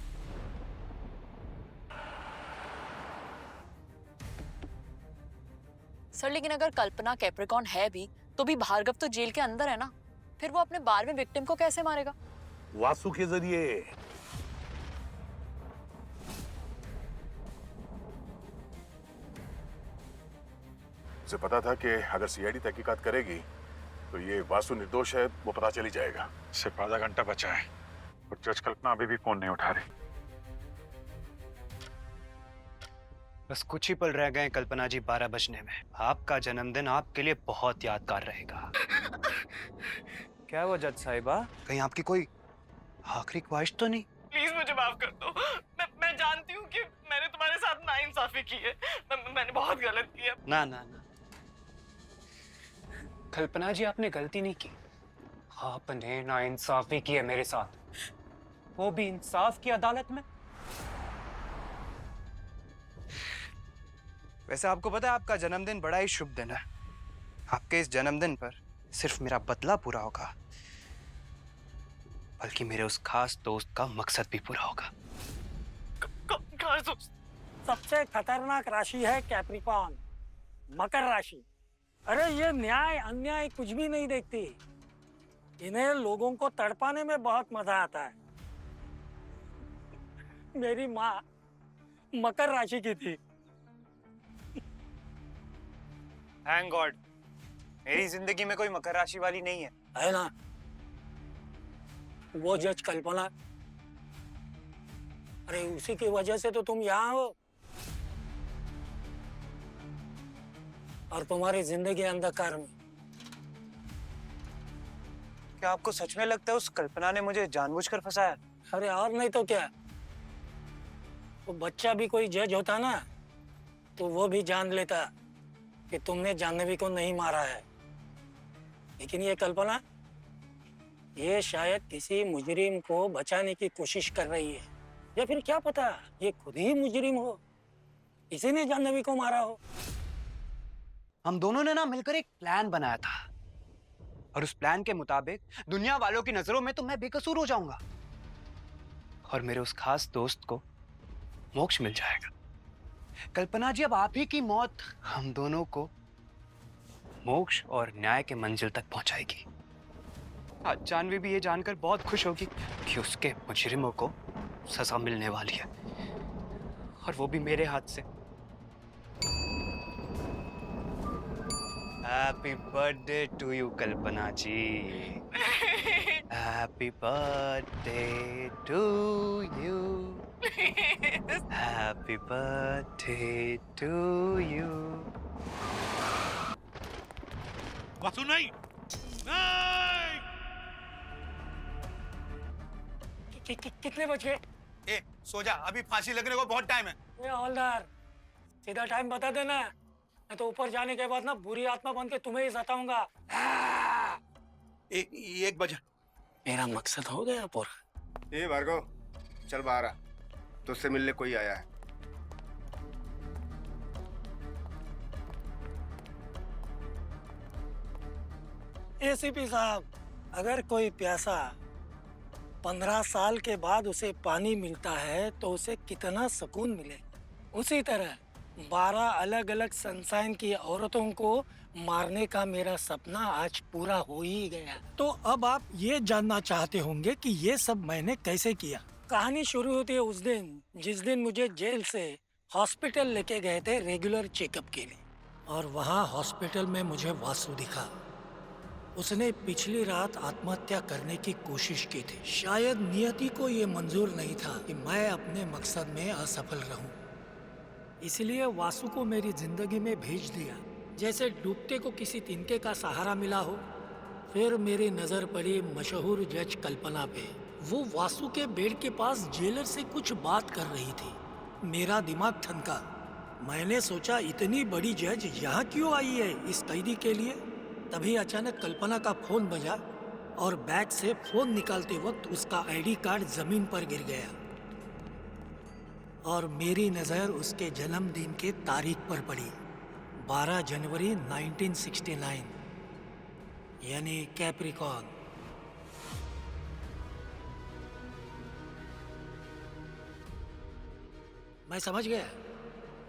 सर, लेकिन अगर कल्पना कैप्रिकॉर्न है भी तो भी भार्गव तो जेल के अंदर है ना, फिर वो अपने 12वें विक्टिम को कैसे मारेगा? वासु के जरिए। उसे पता था कि अगर सीआईडी तहकीकात करेगी तो ये वासु निर्दोष है, वो पता चल ही जाएगा। सिर्फ आधा घंटा बचा है और जज कल्पना अभी भी फोन नहीं उठा रही। बस कुछ ही पल रह गए कल्पना जी 12 बजने में। आपका जन्मदिन आपके लिए बहुत यादगार रहेगा। क्या हुआ जज साहिबा? कहीं आपकी कोई आखिरी ख्वाहिश तो नहीं? प्लीज मुझे माफ कर दो। मैं जानती हूँ कि मैंने तुम्हारे साथ नाइंसाफी की है। मैंने बहुत गलत किया। ना ना ना, कल्पना जी आपने गलती नहीं की। आपने नाइंसाफी की है मेरे साथ, वो भी इंसाफ की अदालत में। वैसे आपको पता है आपका जन्मदिन बड़ा ही शुभ दिन है। आपके इस जन्मदिन पर सिर्फ मेरा बदला पूरा होगा, बल्कि मेरे उस खास दोस्त का मकसद भी पूरा होगा। खास दोस्त? सबसे खतरनाक राशि है कैप्रिकॉर्न, मकर राशि। अरे ये न्याय अन्याय कुछ भी नहीं देखती, इन्हें लोगों को तड़पाने में बहुत मजा आता है। मेरी माँ मकर राशि की थी। थैंक गॉड मेरी जिंदगी में कोई मकर राशि वाली नहीं है। है ना? वो जज कल्पना, अरे उसी की वजह से तो तुम यहाँ हो और तुम्हारी जिंदगी अंधकार में। क्या आपको सच में लगता है उस कल्पना ने मुझे जानबूझकर फंसाया? अरे और नहीं तो क्या, वो बच्चा भी कोई जज होता ना तो वो भी जान लेता कि तुमने जाह्नवी को नहीं मारा है। लेकिन ये कल्पना, ये शायद किसी मुजरिम को बचाने की कोशिश कर रही है, या फिर क्या पता ये खुद ही मुजरिम हो, इसी ने जाह्नवी को मारा हो। हम दोनों ने ना मिलकर एक प्लान बनाया था, और उस प्लान के मुताबिक दुनिया वालों की नजरों में तो मैं बेकसूर हो जाऊंगा और मेरे उस खास दोस्त को मोक्ष मिल जाएगा। कल्पना जी, अब आप ही की मौत हम दोनों को मोक्ष और न्याय के मंजिल तक पहुंचाएगी। आज जाह्नवी भी ये जानकर बहुत खुश होगी कि उसके मुजरिमों को सजा मिलने वाली है, और वो भी मेरे हाथ से। Happy birthday to you Kalpana ji. Happy birthday to you. Happy birthday to you. Vasu नहीं, कितने बज गए? ए, सो जा, अभी फांसी लगने को बहुत टाइम है। ए हवलदार, सीधा टाइम बता देना, मैं तो ऊपर जाने के बाद ना बुरी आत्मा बन के तुम्हें ही सताऊंगा। 1 बजा। मेरा मकसद हो गया पूरा। ए भार्गव, चल बाहर आ, तुझसे मिलने कोई आया है। एसीपी साहब, अगर कोई प्यासा 15 साल के बाद उसे पानी मिलता है तो उसे कितना सुकून मिले, उसी तरह 12 अलग अलग सनसाइन की औरतों को मारने का मेरा सपना आज पूरा हो ही गया। तो अब आप ये जानना चाहते होंगे कि ये सब मैंने कैसे किया। कहानी शुरू होती है उस दिन जिस दिन मुझे जेल से हॉस्पिटल लेके गए थे रेगुलर चेकअप के लिए, और वहाँ हॉस्पिटल में मुझे वासु दिखा। उसने पिछली रात आत्महत्या करने की कोशिश की थी। शायद नियति को ये मंजूर नहीं था कि मैं अपने मकसद में असफल रहूं, इसलिए वासु को मेरी जिंदगी में भेज दिया, जैसे डूबते को किसी तिनके का सहारा मिला हो। फिर मेरी नजर पड़ी मशहूर जज कल्पना पे। वो वासु के बेड के पास जेलर से कुछ बात कर रही थी। मेरा दिमाग ठनका। मैंने सोचा इतनी बड़ी जज यहाँ क्यों आई है इस कैदी के लिए। तभी अचानक कल्पना का फोन बजा और बैग से फोन निकालते वक्त उसका आईडी कार्ड जमीन पर गिर गया, और मेरी नजर उसके जन्मदिन के तारीख पर पड़ी, 12 जनवरी 1969, यानी कैप्रिकॉर्न। मैं समझ गया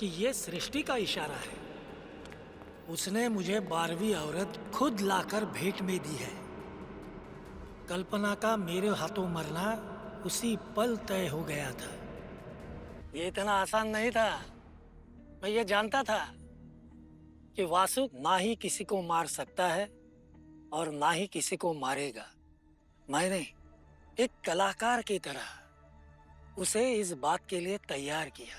कि ये सृष्टि का इशारा है। उसने मुझे 12वीं औरत खुद लाकर भेंट में दी है। कल्पना का मेरे हाथों मरना उसी पल तय हो गया था। ये इतना आसान नहीं था। मैं ये जानता था कि वासु ना ही किसी को मार सकता है और ना ही किसी को मारेगा। मैंने एक कलाकार की तरह उसे इस बात के लिए तैयार किया,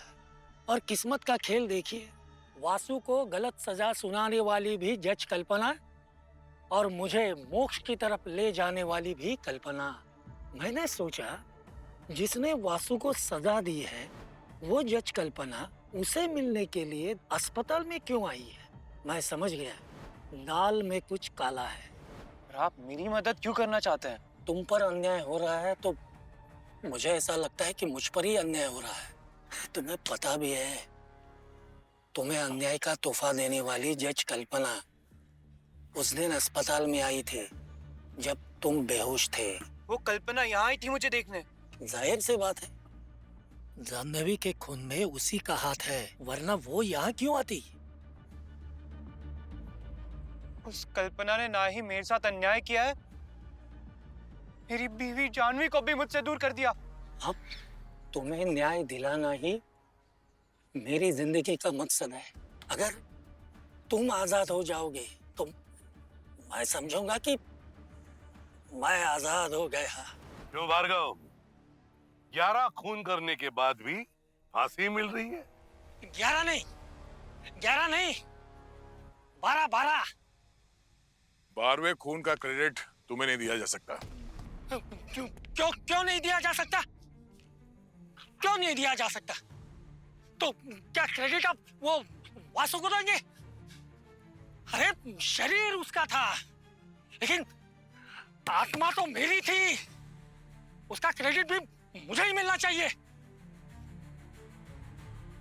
और किस्मत का खेल देखिए, वासु को गलत सजा सुनाने वाली भी जज कल्पना और मुझे मोक्ष की तरफ ले जाने वाली भी कल्पना। मैंने सोचा जिसने वासु को सजा दी है वो जज कल्पना उसे मिलने के लिए अस्पताल में क्यों आई है। मैं समझ गया, दाल में कुछ काला है। आप मेरी मदद क्यों करना चाहते हैं? तुम पर अन्याय हो रहा है तो मुझे ऐसा लगता है कि मुझ पर ही अन्याय हो रहा है। तुम्हें पता भी है, तुम्हें अन्याय का तोहफा देने वाली जज कल्पना उस दिन अस्पताल में आई थी जब तुम बेहोश थे। वो कल्पना यहाँ आई थी मुझे देखने। जाहिर सी बात है, जाह्नवी के खून में उसी का हाथ है, वरना वो यहाँ क्यों आती? उस कल्पना ने ना ही मेरे साथ अन्याय किया है, मेरी बीवी जाह्नवी को भी मुझसे दूर कर दिया। अब तुम्हें न्याय दिलाना ही मेरी जिंदगी का मकसद है। अगर तुम आजाद हो जाओगे तो मैं समझूंगा कि मैं आजाद हो गया। क्यों भार्गव, 11 खून करने के बाद भी फांसी मिल रही है? 11 नहीं, 12। 12वें खून का क्रेडिट तुम्हें नहीं दिया जा सकता। क्यों नहीं दिया जा सकता? क्यों नहीं दिया जा सकता? तो क्या क्रेडिट आप वो वासु को देंगे? अरे शरीर उसका था, लेकिन आत्मा तो मेरी थी। उसका क्रेडिट भी मुझे ही मिलना चाहिए,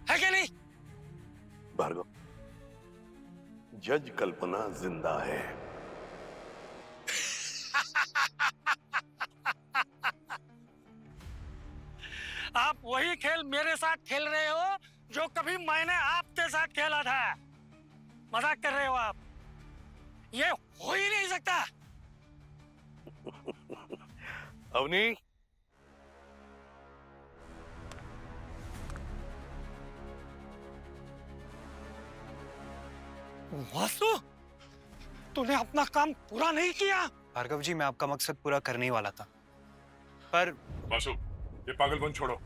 है कि नहीं? भार्गव, जज कल्पना जिंदा है। आप वही खेल मेरे साथ खेल रहे हो जो कभी मैंने आपके साथ खेला था। मजाक कर रहे हो आप? ये हो ही नहीं सकता। अवनी, वासु, तूने अपना काम पूरा नहीं किया। भार्गव जी, मैं आपका मकसद पूरा करने ही वाला था, पर वासु, ये पागलपन छोड़ो।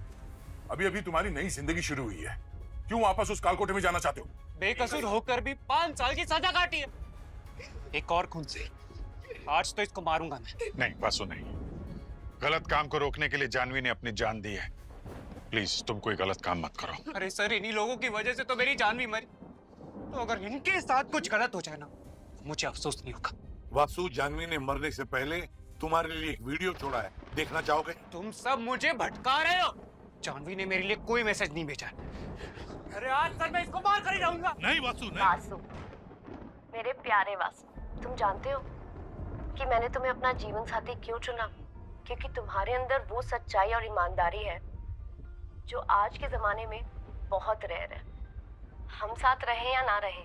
अभी अभी तुम्हारी नई जिंदगी शुरू हुई है, क्यों वापस उस कालकोटे में जाना चाहते हो? बेकसूर होकर भी 5 साल की सजा काटी है, एक और खून से। आज तो इसको मारूंगा मैं। नहीं वासु, नहीं। गलत काम को रोकने के लिए जाह्नवी ने अपनी जान दी है। प्लीज तुम कोई गलत काम मत करो। अरे सर, इन्हीं लोगों की वजह से तो मेरी जाह्नवी मरी। तो अगर इनके साथ कुछ गलत हो जाए ना, मुझे अफसोस नहीं होगा। वासु, जाह्नवी ने मरने से पहले तुम्हारे लिए एक वीडियो छोड़ा है, देखना चाहोगे? तुम सब मुझे भटका रहे हो। जाह्नवी ने मेरे लिए कोई मैसेज नहीं भेजा। अरे आज सर मैं इसको मार कर ही रहूंगा। नहीं वासु, नहीं। वासु, मेरे प्यारे वासु, तुम जानते हो कि मैंने तुम्हें अपना जीवन साथी क्यों चुना? क्योंकि तुम्हारे अंदर वो सच्चाई और ईमानदारी है जो आज के जमाने में बहुत रेयर है। हम साथ रहें या ना रहें,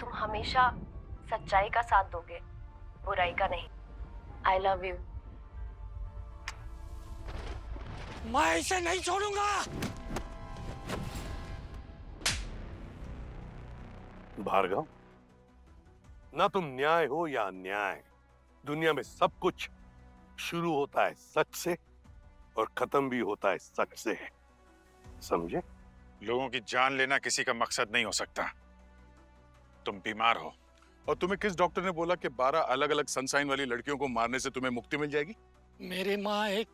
तुम हमेशा सच्चाई का साथ दोगे, बुराई का नहीं। I love you. मैं इसे नहीं छोड़ूंगा। भार्गव, ना तुम न्याय हो या अन्याय, दुनिया में सब कुछ शुरू होता है सच से और खत्म भी होता है सच से, समझे? लोगों की जान लेना किसी का मकसद नहीं हो सकता। तुम बीमार हो। और तुम्हें किस डॉक्टर ने बोला कि 12 अलग अलग सनसाइन वाली लड़कियों को मारने से तुम्हें मुक्ति मिल जाएगी? मेरी माँ एक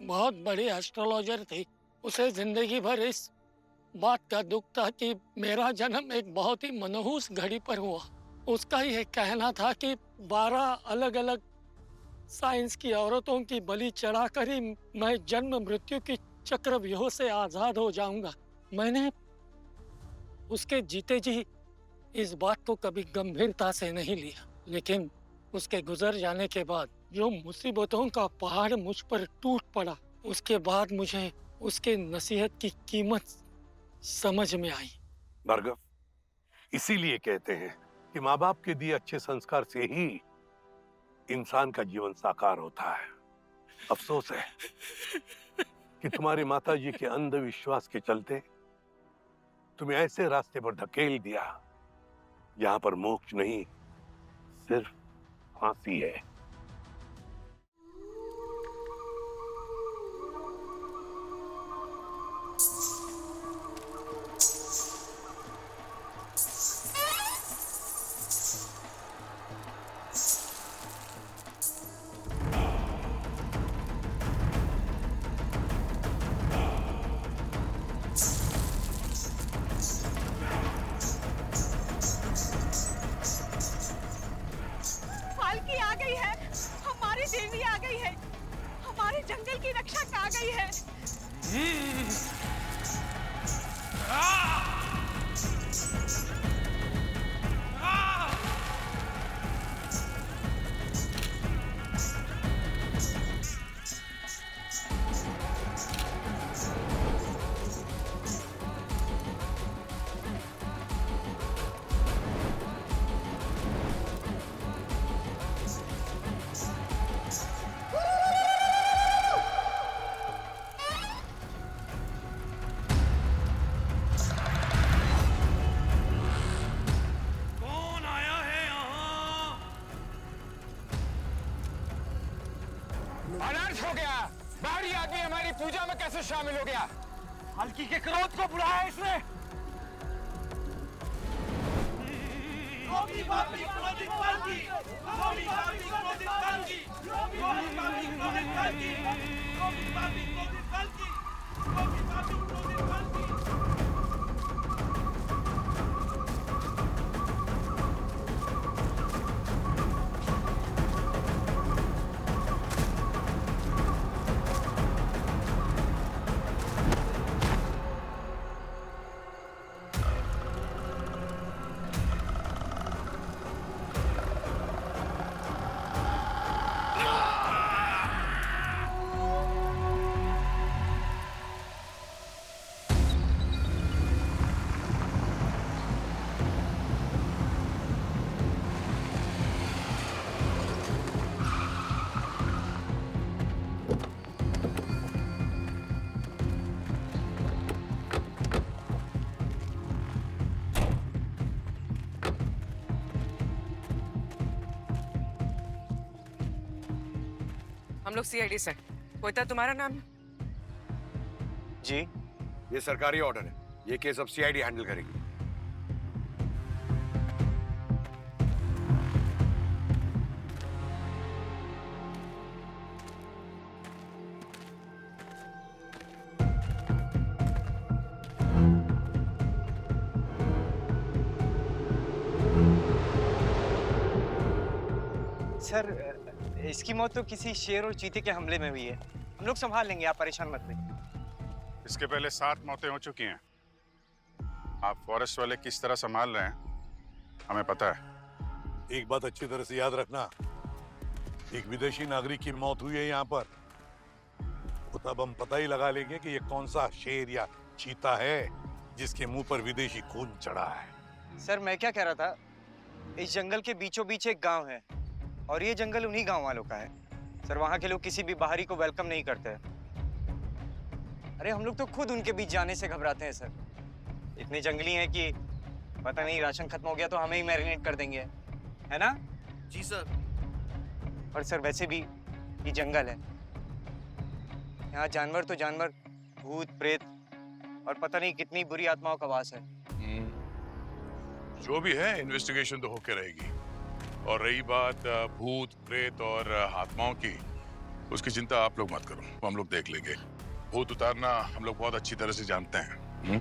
बहुत बड़ी एस्ट्रोलॉजर थी। उसे जिंदगी भर इस बात का दुख था कि मेरा जन्म एक बहुत ही मनहूस घड़ी पर हुआ। उसका ये कहना था कि 12 अलग अलग साइंस की औरतों की बलि चढ़ाकर ही मैं जन्म मृत्यु की चक्रव्यूह से आजाद हो जाऊंगा। मैंने उसके जीते जी इस बात को कभी गंभीरता से नहीं लिया, लेकिन उसके गुजर जाने के बाद जो मुसीबतों का पहाड़ मुझ पर टूट पड़ा, उसके बाद मुझे उसके नसीहत की कीमत समझ में आई। भार्गव, इसीलिए कहते हैं कि माँ बाप के दिए अच्छे संस्कार से ही इंसान का जीवन साकार होता है। अफसोस है कि तुम्हारी माताजी के अंधविश्वास के चलते तुम्हें ऐसे रास्ते पर धकेल दिया जहां पर मोक्ष नहीं, सिर्फ फांसी है। जंगल की रक्षक आ गई है। अनर्थ हो गया। बाहरी आदमी हमारी पूजा में कैसे शामिल हो गया? हल्की के क्रोध को बुलाया इसने। हम लोग सीआईडी से। कोयता तुम्हारा नाम है? जी, ये सरकारी ऑर्डर है। ये केस अब सीआईडी हैंडल करेगी। सर, इसकी मौत तो किसी शेर और चीते के हमले में हुई है। हम लोग संभाल लेंगे, आप परेशान मत रहिए। इसके पहले 7 मौतें हो चुकी हैं। आप फॉरेस्ट वाले किस तरह संभाल रहे हैं हमें पता है। एक बात अच्छी तरह से याद रखना, एक विदेशी नागरिक की मौत हुई है यहाँ पर, तो तब हम पता ही लगा लेंगे कि ये कौन सा शेर या चीता है जिसके मुंह पर विदेशी खून चढ़ा है। सर, मैं क्या कह रहा था, इस जंगल के बीचों बीच एक गांव है और ये जंगल उन्हीं गांव वालों का है। सर, वहाँ के लोग किसी भी बाहरी को वेलकम नहीं करते। अरे हम लोग तो खुद उनके बीच जाने से घबराते हैं सर। इतने जंगली हैं कि पता नहीं राशन खत्म हो गया तो हमें ही मैरिनेट कर देंगे, है ना? जी सर। और सर वैसे भी ये जंगल है, यहाँ जानवर तो जानवर, भूत प्रेत और पता नहीं कितनी बुरी आत्माओं का वास है। जो भी है इन्वेस्टिगेशन तो होके रहेगी। और रही बात भूत प्रेत और आत्माओं की, उसकी चिंता आप लोग मत करो, हम लोग देख लेंगे। भूत उतारना हम लोग बहुत अच्छी तरह से जानते हैं।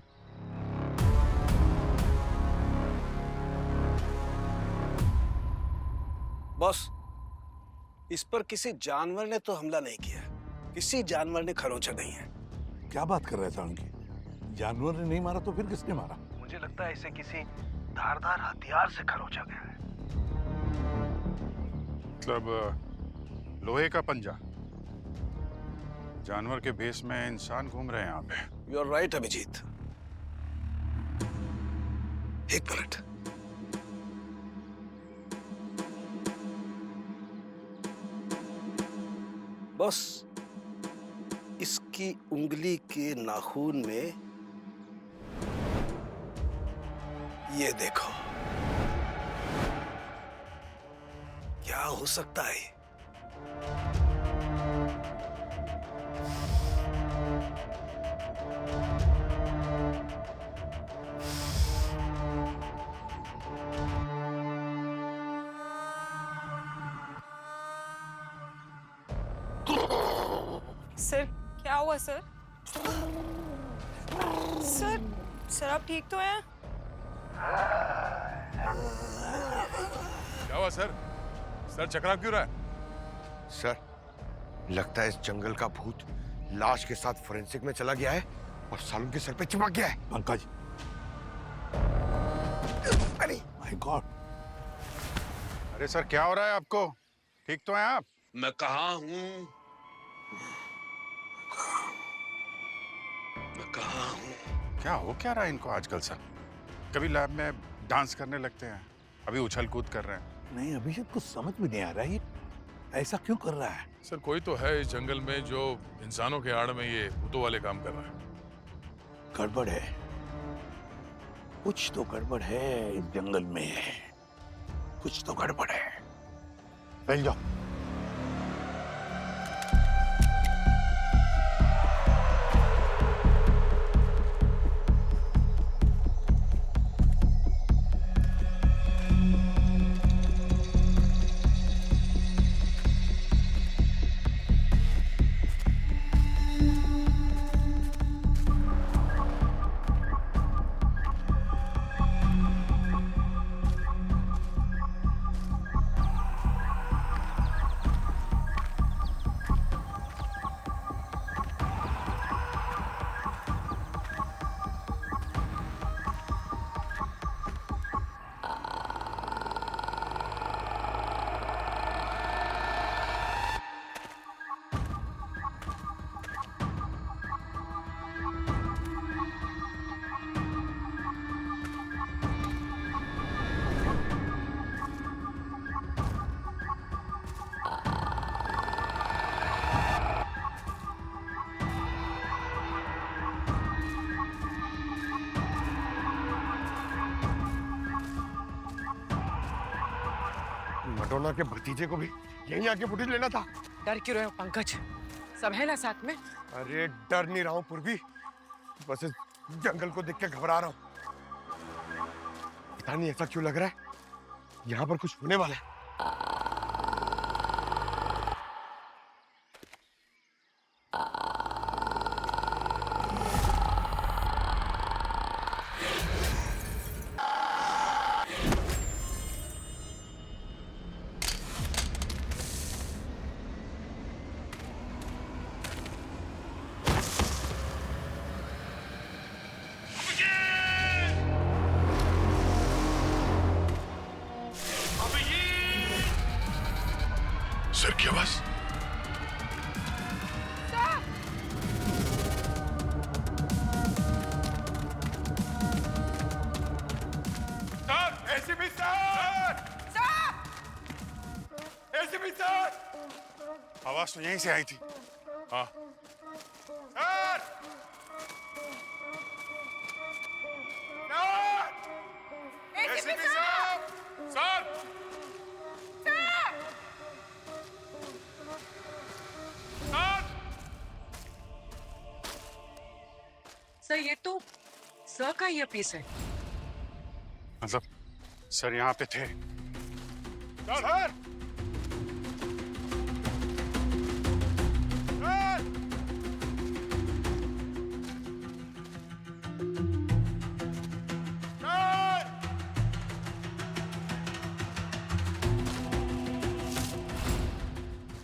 बॉस, इस पर किसी जानवर ने तो हमला नहीं किया, किसी जानवर ने खरोंचा नहीं है। क्या बात कर रहे हैं? जानवर ने नहीं मारा तो फिर किसने मारा? मुझे लगता है इसे किसी धारदार हथियार से खरोंचा गया है। मतलब लोहे का पंजा। जानवर के भेष में इंसान घूम रहे हैं यहाँ पे। You are right Abhijit. एक मिनट। बस इसकी उंगली के नाखून में ये देखो, क्या हो सकता है? सर, क्या हुआ सर? सर आप ठीक तो हैं? क्या हुआ सर? सर चकरा क्यों रहा है? सर, लगता है इस जंगल का भूत लाश के साथ फोरेंसिक में चला गया है और सालू के सर पे चिपक गया है। पंकज, अरे माय गॉड, अरे सर क्या हो रहा है आपको? ठीक तो हैं आप? मैं कहाँ हूँ? मैं कहाँ हूँ? क्या हो क्या रहा है इनको आजकल सर? कभी लैब में डांस करने लगते हैं, अभी उछल कूद कर रहे हैं। नहीं अभिषेक, कुछ समझ में नहीं आ रहा है, ये ऐसा क्यों कर रहा है? सर कोई तो है इस जंगल में जो इंसानों के आड़ में ये भूतों वाले काम कर रहा है। गड़बड़ है, कुछ तो गड़बड़ है इस जंगल में, कुछ तो गड़बड़ है। फैल जाओ। मडोना के भतीजे को भी यहीं आके फुटेज लेना था। डर क्यों रहे हो पंकज? सब है ना साथ में? अरे डर नहीं रहा हूँ पूर्वी, बस इस जंगल को देख के घबरा रहा हूँ। पता नहीं ऐसा क्यों लग रहा है यहाँ पर कुछ होने वाला है। सर की आवाज। ACP sir! ACP sir! आवाज तो यहीं से आई थी। हाँ सर! एसीपी साहब! सर! सर ये तो सर का ही पीस है। मतलब सर यहाँ पे थे? Sir! Sir!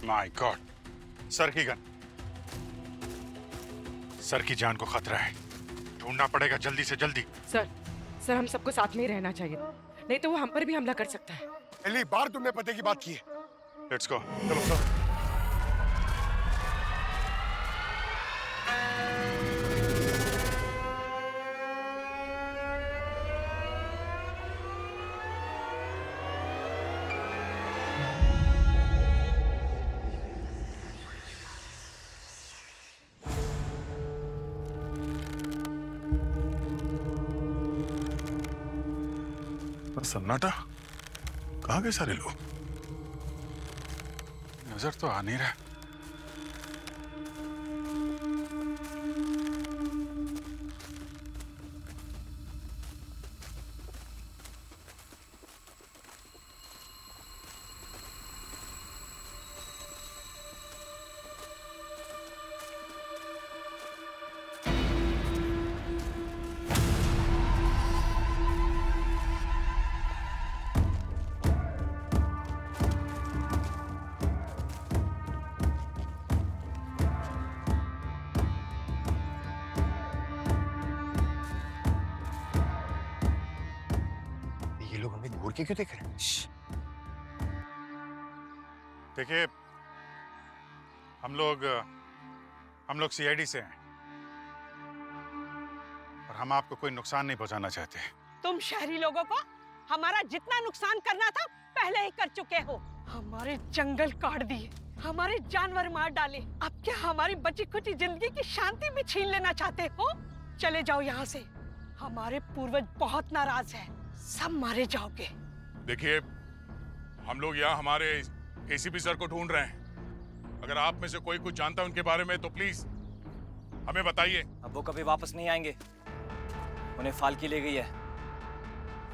My God, sir की गन। सर की जान को खतरा है, ढूंढना पड़ेगा जल्दी से जल्दी। सर हम सबको साथ में ही रहना चाहिए, नहीं तो वो हम पर भी हमला कर सकता है। पहली बार तुमने पते की बात की है। लेट्स गो, चलो सर। सन्नाटा, कहाँ गए सारे लोग? नजर तो आ नहीं रहा। ये लोग हमें घूर के क्यों देख रहे हैं? देखिए, हम लोग सीआईडी से हैं और हम आपको कोई नुकसान नहीं पहुंचाना चाहते। तुम शहरी लोगों को हमारा जितना नुकसान करना था पहले ही कर चुके हो। हमारे जंगल काट दिए, हमारे जानवर मार डाले, अब क्या हमारी बची खुची जिंदगी की शांति भी छीन लेना चाहते हो? चले जाओ यहाँ से, हमारे पूर्वज बहुत नाराज हैं, सब मारे जाओगे। देखिए, हम लोग यहाँ हमारे एसीपी सर को ढूंढ रहे हैं। अगर आप में से कोई कुछ जानता है उनके बारे में तो प्लीज हमें बताइए। अब वो कभी वापस नहीं आएंगे, उन्हें फाल्की ले गई है।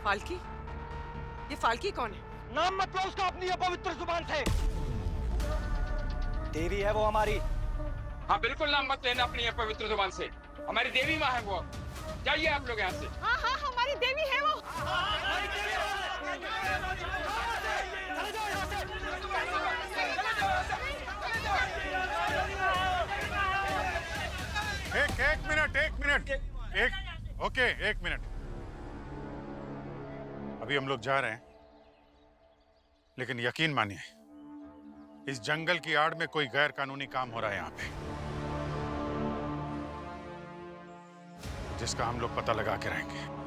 फाल्की? ये फाल्की कौन है? नाम मत लो उसका अपनी अपवित्र जुबान से। देवी है वो हमारी। हाँ बिल्कुल, नाम मत लेना अपनी अपवित्र जुबान से। हमारी देवी माँ है वो। जाइए आप लोग यहाँ से। हाँ हाँ, हमारी देवी है वो। एक मिनट। अभी हम लोग जा रहे हैं, लेकिन यकीन मानिए इस जंगल की आड़ में कोई गैर कानूनी काम हो रहा है यहाँ पे, जिसका हम लोग पता लगा के रहेंगे।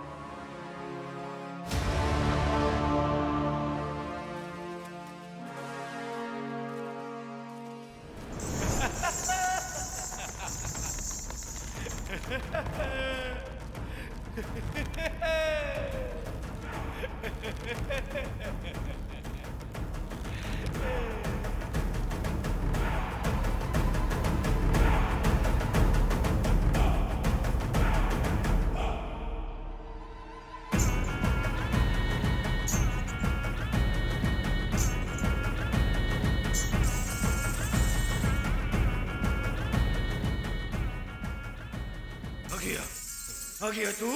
आ गया तू?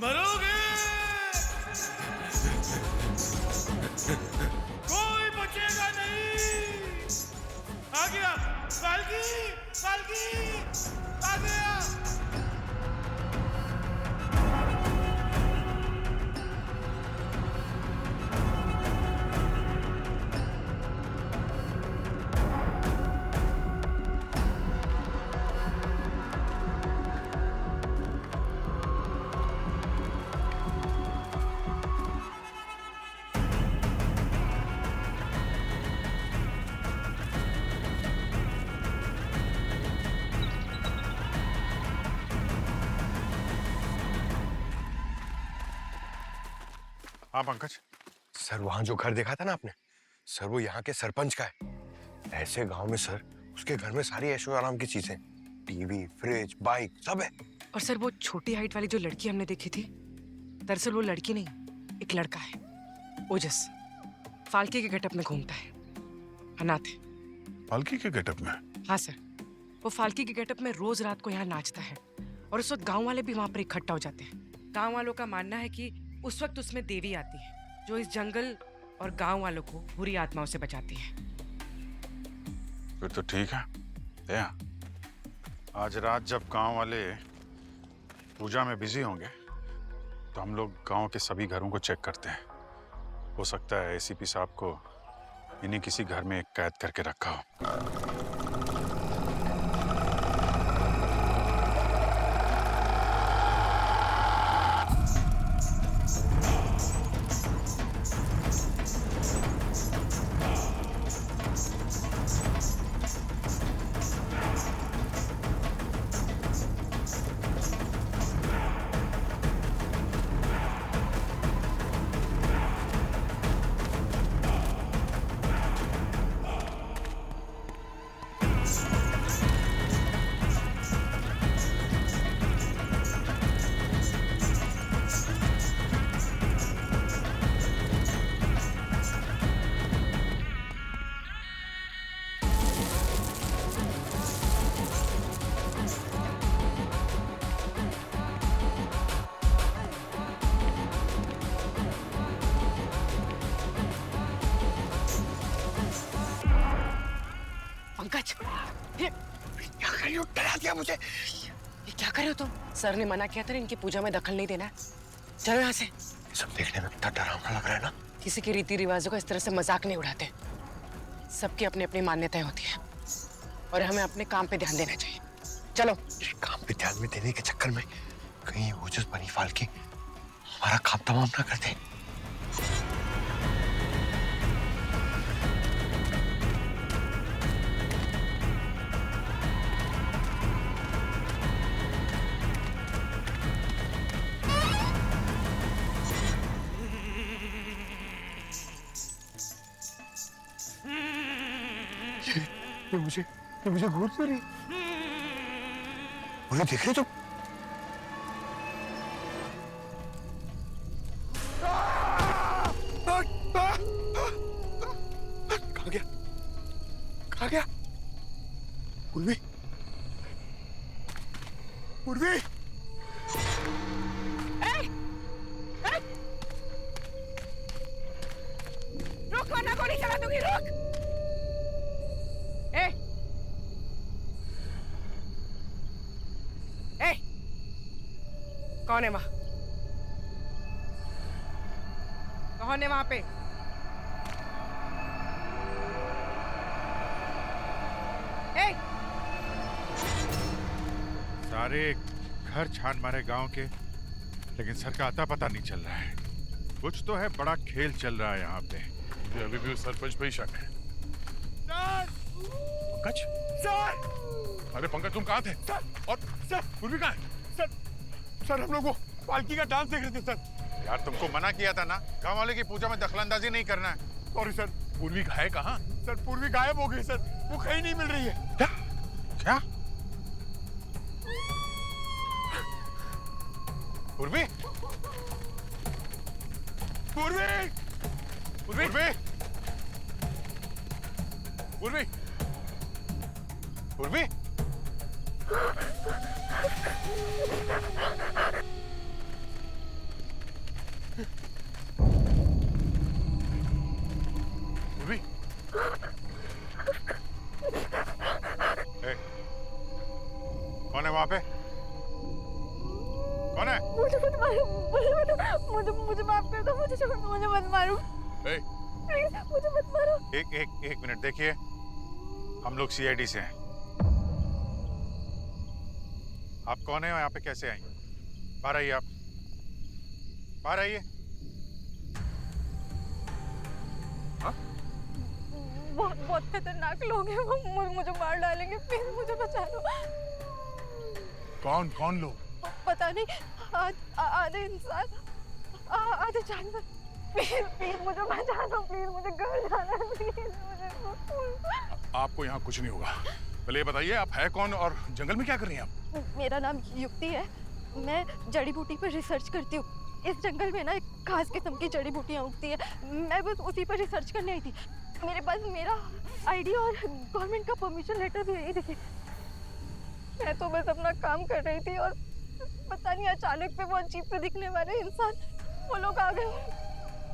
मरोगे, कोई बचेगा नहीं। आ गया फाल्की, फाल्की आ गया। हाँ पंकज। सर, वहां जो घर देखा था ना आपने, सर वो यहाँ के सरपंच का है। ऐसे गांव में सर उसके घर में सारी ऐशो आराम की चीजें, टीवी, फ्रिज, बाइक सब है। और सर वो छोटी हाइट वाली जो लड़की हमने देखी थी, दरअसल वो लड़की नहीं, एक लड़का है, ओजस। फाल्की के गेटअप में घूमता है, अनाथ है। फाल्की के गेटअप में? हाँ सर, वो फाल्की के गेटअप में रोज रात को यहाँ नाचता है और उस वक्त गाँव वाले भी वहाँ पर इकट्ठा हो जाते हैं। गाँव वालों का मानना है कि उस वक्त उसमें देवी आती है जो इस जंगल और गांव वालों को बुरी आत्माओं से बचाती है। फिर तो ठीक है। दया, आज रात जब गांव वाले पूजा में बिजी होंगे तो हम लोग गांव के सभी घरों को चेक करते हैं। हो सकता है एसीपी साहब को इन्हीं किसी घर में कैद करके रखा हो। पंकज, क्या कर रही हो? डरा दिया मुझे। ये क्या कर रहे हो तुम? सर ने मना किया था इनकी पूजा में दखल नहीं देना है। चलो यहाँ से। सब देखने में कितना डरावना लग रहा है ना। किसी के रीति रिवाजों का इस तरह से मजाक नहीं उड़ाते। सबकी अपनी अपनी मान्यताएं होती है और हमें अपने काम पे ध्यान देना चाहिए। चलो। काम पे ध्यान में देने के चक्कर में कहीं वो जो बनी फाल्की हमारा काम तमाम ना कर दे। ये मुझे घूर तो रही। मुझे देख रहे तुम? कहाँ गया? कहाँ गया? उर्वी, उर्वी! रुक वरना गोली चला दूंगी। रुक। ए, ए, कौन है वहां? कौन है वहां पे? ए, सारे घर छान मारे गांव के, लेकिन सर का आता पता नहीं चल रहा है। कुछ तो है, बड़ा खेल चल रहा है यहाँ पे। मुझे अभी भी उस सरपंच पे ही शक है। पंकज? सर! अरे पंकज तुम कहाँ थे? और सर! पूर्वी कहाँ है? सर हम लोग वो पालकी का डांस देख रहे थे सर। यार तुमको मना किया था ना, गांव वाले की पूजा में दखलंदाजी नहीं करना है। Sorry sir. पूर्वी है कहाँ? सर पूर्वी गायब हो गई सर, वो कहीं नहीं मिल रही है। क्या? क्या? पूर्वी? पूर्वी! पूर्वी? पूर्वी? पूर्वी? पूर्वी? कौन है वहां पे? कौन है? मुझे मत मारो, मुझे माफ कर दो, मुझे छोड़ दो, मुझे मत मारो। प्लीज मुझे मत मारो। एक मिनट देखिए, हम लोग सीआईडी से हैं। आप कौन है और यहाँ पे कैसे आई? बाहर आइए आप, बाहर आइए। बहुत खतरनाक लोग हैं, वो मुझे मार डालेंगे। प्लीज मुझे बचा लो। कौन लोग? पता नहीं, आधे इंसान, आधे जानवर। प्लीज मुझे बचा दो, प्लीज मुझे घर जाना है, प्लीज मुझे। आपको यहाँ कुछ नहीं होगा। पहले ये बताइए आप है कौन और जंगल में क्या कर रही हैं आप? मेरा नाम युक्ति है, मैं जड़ी बूटी पर रिसर्च करती हूँ। इस जंगल में ना एक खास किस्म की जड़ी बूटियाँ उगती है, मैं बस उसी पर रिसर्च करने आई थी। मेरे पास मेरा आईडी और गवर्नमेंट का परमिशन लेटर भी है, देखिए। मैं तो बस अपना काम कर रही थी और पता नहीं अचानक से वो अजीब से दिखने वाले इंसान, वो लोग आ गए,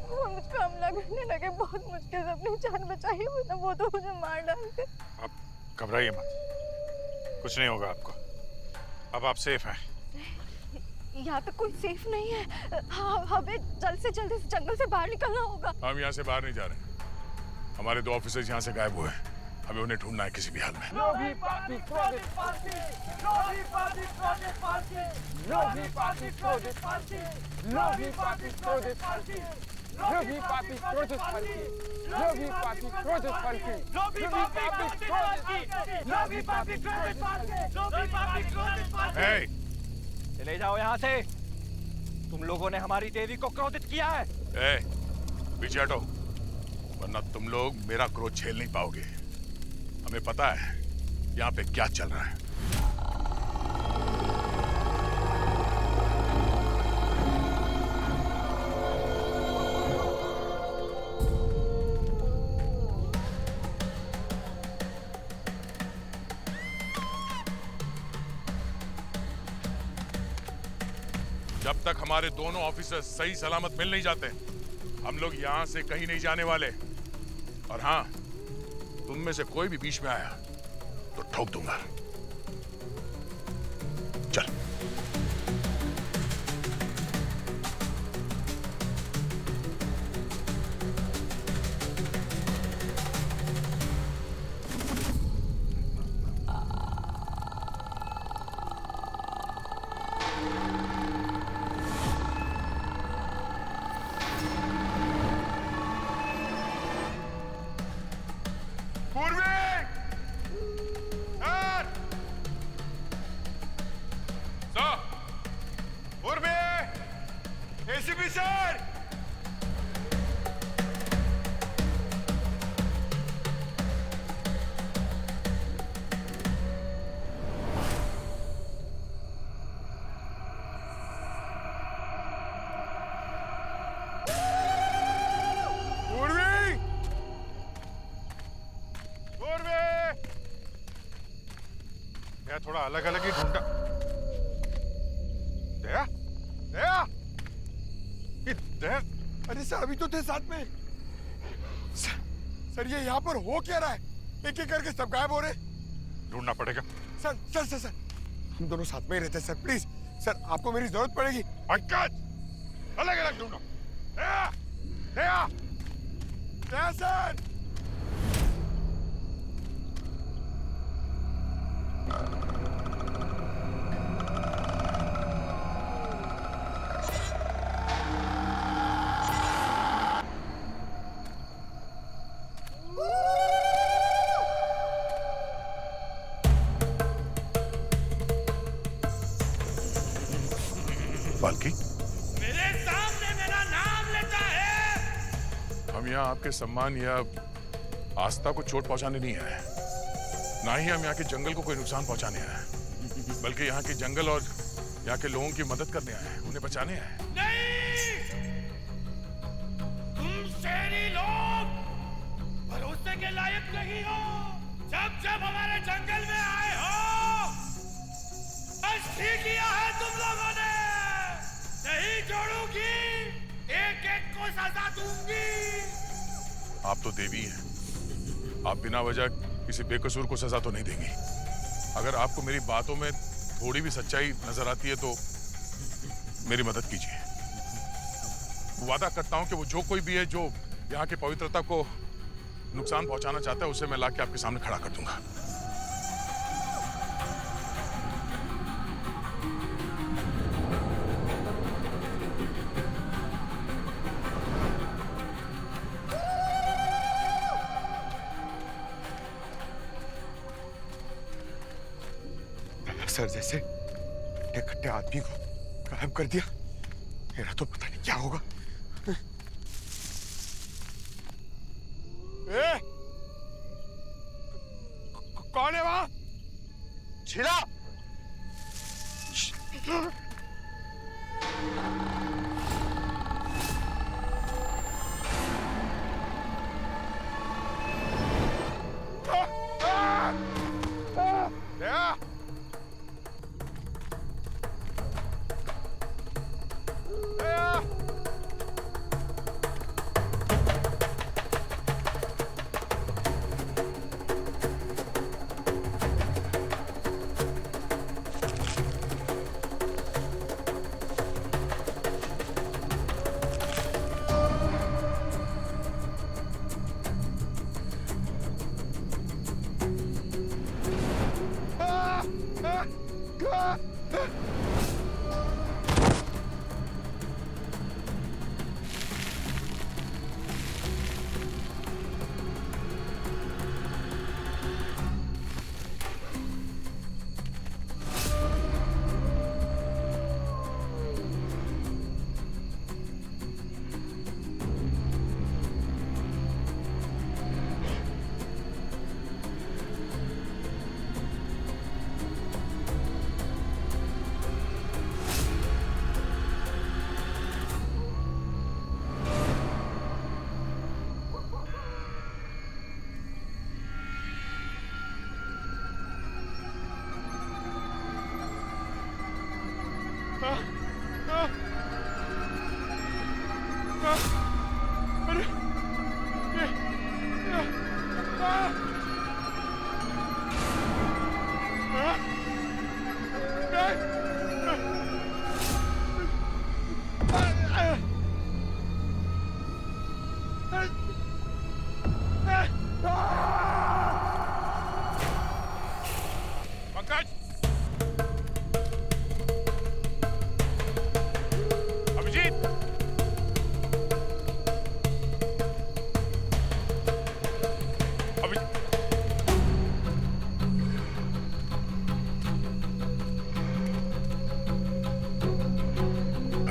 वो मुझ पर हमला करने लगे। बहुत मुश्किल से अपनी जान बचाई, वरना वो तो मुझे मार डालते। आप घबराइए मत, कुछ नहीं होगा आपको। अब आप सेफ हैं। यहाँ पे कोई सेफ नहीं है। हाँ, हमें जल्द से जल्द इस जंगल से बाहर निकलना होगा। हम यहाँ से बाहर नहीं जा रहे। हमारे 2 ऑफिसर्स यहाँ से गायब हुए हैं, हमें उन्हें ढूंढना है किसी भी हाल में। चले जाओ यहाँ से, तुम लोगों ने हमारी देवी को क्रोधित किया है। पीछे हटो, वरना तुम लोग मेरा क्रोध झेल नहीं पाओगे। हमें पता है यहाँ पे क्या चल रहा है। जब तक हमारे दोनों ऑफिसर सही सलामत मिल नहीं जाते, हम लोग यहाँ से कहीं नहीं जाने वाले। और हाँ, तुम में से कोई भी बीच में आया तो ठोक दूंगा। चल। एसीपी सर, मैं थोड़ा अलग अलग ही ढूंढा। दया, दया, दया। अरे सर अभी तो थे साथ में। सर ये यहाँ पर हो क्या रहा है? एक एक करके सब गायब हो रहे। ढूंढना पड़ेगा। सर सर सर सर हम दोनों साथ में ही रहते हैं सर, प्लीज सर आपको मेरी जरूरत पड़ेगी। पंकज, अलग अलग ढूंढो। दया, दया, दया सर। पालकी, मेरे सामने मेरा नाम लेता है। हम यहाँ आपके सम्मान या आस्था को चोट पहुंचाने नहीं आए, ना ही हम यहाँ के जंगल को कोई नुकसान पहुंचाने आए, बल्कि यहाँ के जंगल और यहाँ के लोगों की मदद करने आए, उन्हें बचाने आए। नहीं, तुम शेरी लोग भरोसे के लायक नहीं हो। जब जब हमारे जंगल में आए हो, बस ठीक किया है तुम लोगों ने। नहीं छोड़ूंगी, एक एक को सजा दूंगी। आप तो देवी हैं, आप बिना वजह किसी बेकसूर को सजा तो नहीं देंगी। अगर आपको मेरी बातों में थोड़ी भी सच्चाई नजर आती है तो मेरी मदद कीजिए। वादा करता हूं कि वो जो कोई भी है जो यहाँ की पवित्रता को नुकसान पहुंचाना चाहता है, उसे मैं लाके आपके सामने खड़ा कर दूंगा। सर जैसे खट्टे आदमी को गायब कर दिया, मेरा तो पता नहीं क्या होगा। कौन है वहां? छिला।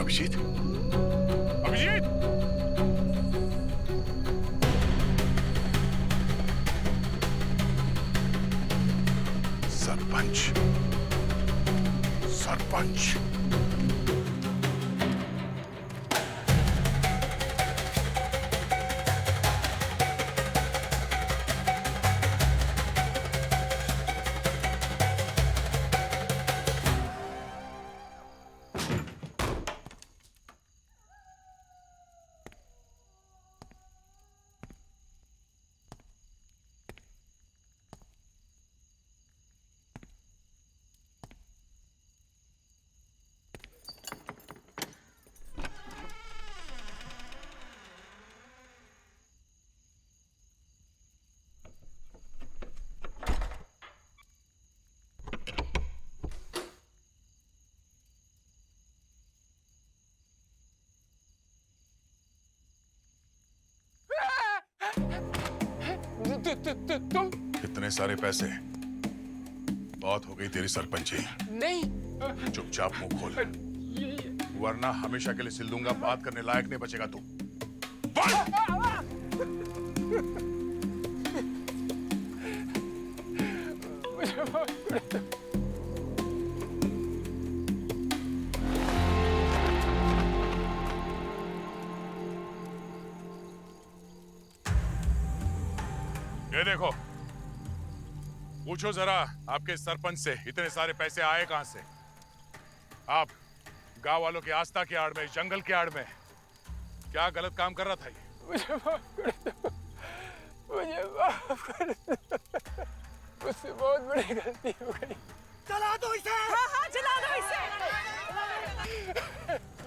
अभिजीत, अभिजीत! सरपंच, सरपंच। तुम इतने सारे पैसे, बहुत हो गई तेरी सरपंची। नहीं, चुपचाप मुंह खोल, वरना हमेशा के लिए सिल दूंगा। बात करने लायक नहीं बचेगा तू। ये देखो, पूछो जरा आपके सरपंच से इतने सारे पैसे आए कहां से? आप गांव वालों की आस्था की आड़ में, जंगल की आड़ में क्या गलत काम कर रहा था ये? मुझे माफ कर दो, मुझे माफ कर दो, मुझसे बहुत बड़ी गलती हो गई। चला दो इसे। हाँ हाँ चला दो इसे।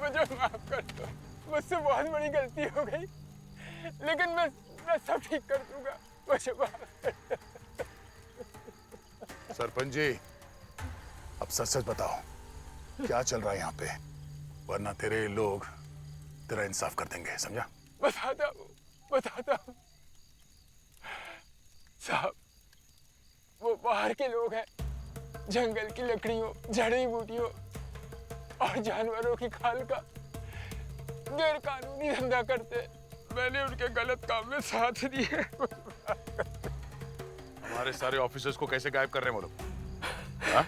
मुझे माफ कर दो, मुझसे बहुत बड़ी गलती हो गई, लेकिन मैं सब ठीक कर दूंगा। मुझे माफ कर दो। सरपंच जी, अब सच सच बताओ क्या चल रहा है यहाँ पे, वरना तेरे लोग तेरा इंसाफ कर देंगे, समझा? बताता हूँ साहब, वो बाहर के लोग हैं, जंगल की लकड़ियों, जड़ी बूटियों और जानवरों की खाल का गैर कानूनी धंधा करते। मैंने उनके गलत काम में साथ दिए। हमारे सारे ऑफिसर्स को कैसे गायब कर रहे हैं वो लोग? हाँ?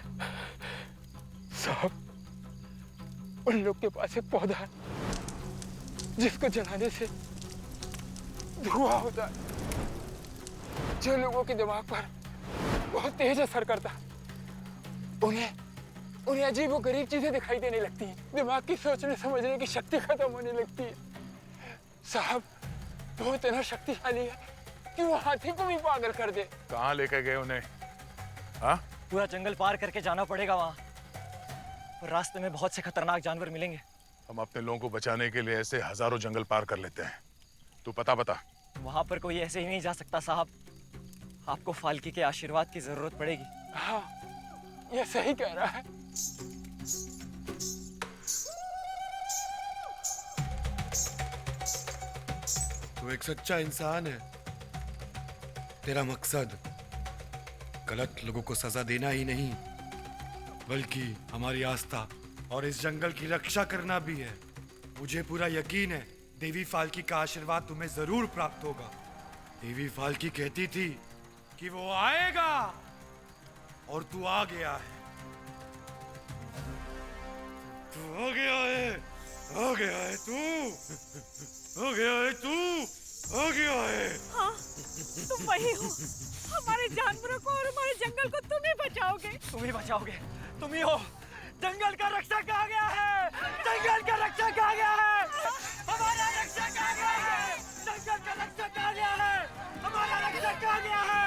साहब, उन लोग के पास एक पौधा है जिसको जलाने से धुआं होता है, जो लोगों के दिमाग पर बहुत तेज असर करता है। उन्हें अजीब और गरीब चीजें दिखाई देने लगती हैं, दिमाग की सोचने समझने की शक्ति खत्म होने लगती है। साहब, वो इतना शक्तिशाली है कि वो हाथी को भी पागल कर दे। कहाँ लेके गए उन्हें? हाँ? पूरा जंगल पार करके जाना पड़ेगा वहाँ, और रास्ते में बहुत से खतरनाक जानवर मिलेंगे। हम अपने लोगों को बचाने के लिए ऐसे हजारों जंगल पार कर लेते हैं। तू पता बता। वहाँ पर कोई ऐसे ही नहीं जा सकता साहब, आपको फाल्की के आशीर्वाद की जरूरत पड़ेगी। हाँ, ये सही कह रहा है। तू एक सच्चा इंसान है। तेरा मकसद गलत लोगों को सजा देना ही नहीं, बल्कि हमारी आस्था और इस जंगल की रक्षा करना भी है। मुझे पूरा यकीन है देवी फाल्की का आशीर्वाद तुम्हें जरूर प्राप्त होगा। देवी फाल्की कहती थी कि वो आएगा, और तू आ गया है। तू आ गया है, आ गया है तू, आ गया है तू, आ गया है। हाँ, तुम वही हो। हमारे जानवरों को और हमारे जंगल को तुम ही बचाओगे। तुम ही बचाओगे, तुम ही हो। जंगल का रक्षक आ गया है, जंगल का रक्षक आ गया है, हमारा रक्षक आ गया है, जंगल का रक्षक आ गया है, हमारा रक्षक आ गया है।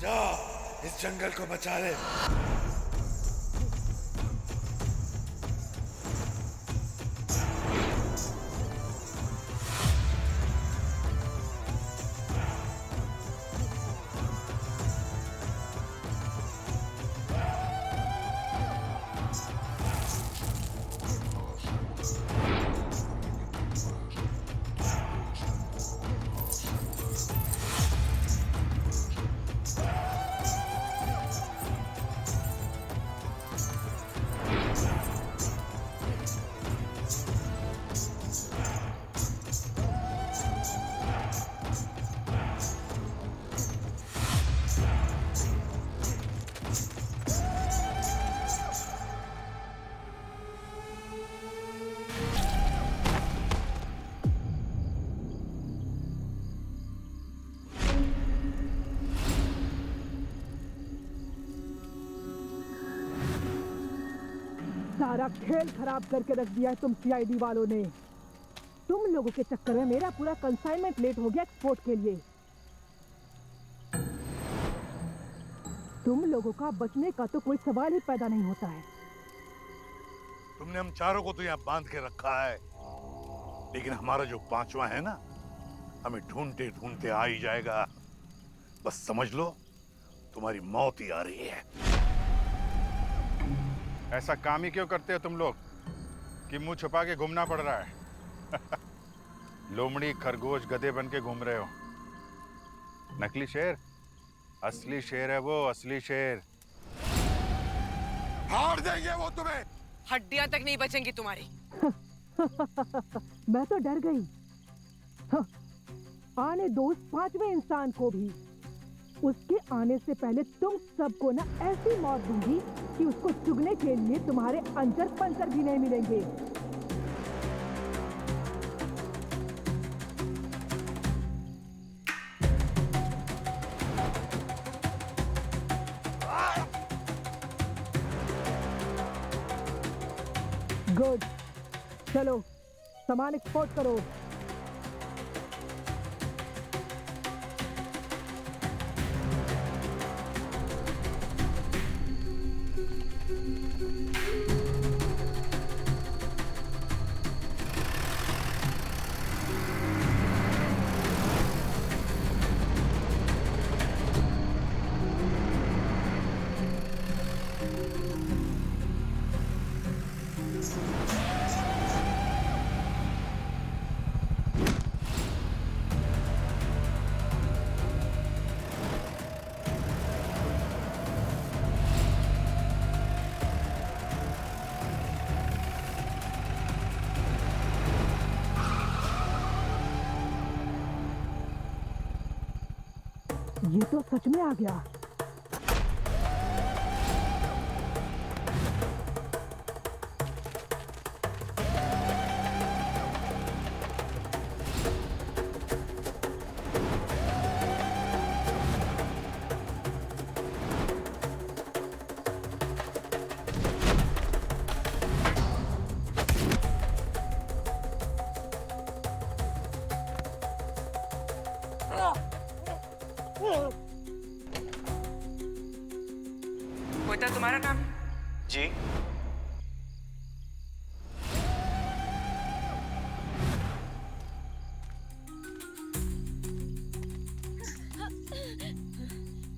जा, इस जंगल को बचा ले। सारा खेल खराब करके रख दिया है तुम सीआईडी वालों ने। तुम लोगों के चक्कर में मेरा पूरा कंसाइनमेंट लेट हो गया एक्सपोर्ट के लिए। तुम लोगों का बचने का तो कोई सवाल ही पैदा नहीं होता है। तुमने हम चारों को तो यहाँ बांध के रखा है, लेकिन हमारा जो पांचवा है ना, हमें ढूंढते ढूंढते आ ही जाएगा। बस समझ लो तुम्हारी मौत ही आ रही है। ऐसा काम ही क्यों करते हो तुम लोग कि मुंह छुपा के घूमना पड़ रहा है? लोमड़ी खरगोश गधे बन के घूम रहे हो। नकली शेर, असली शेर है वो, असली शेर। फाड़ देंगे वो तुम्हें। हड्डियां तक नहीं बचेंगी तुम्हारी। मैं तो डर गई। हाँ, आने दो उस पांचवें इंसान को भी। उसके आने से पहले तुम सबको ना ऐसी मौत दूंगी कि उसको चुगने के लिए तुम्हारे अंजर पंजर भी नहीं मिलेंगे। गुड, चलो सामान एक्सपोर्ट करो। ये तो सच में आ गया। होता तुम्हारा काम? जी।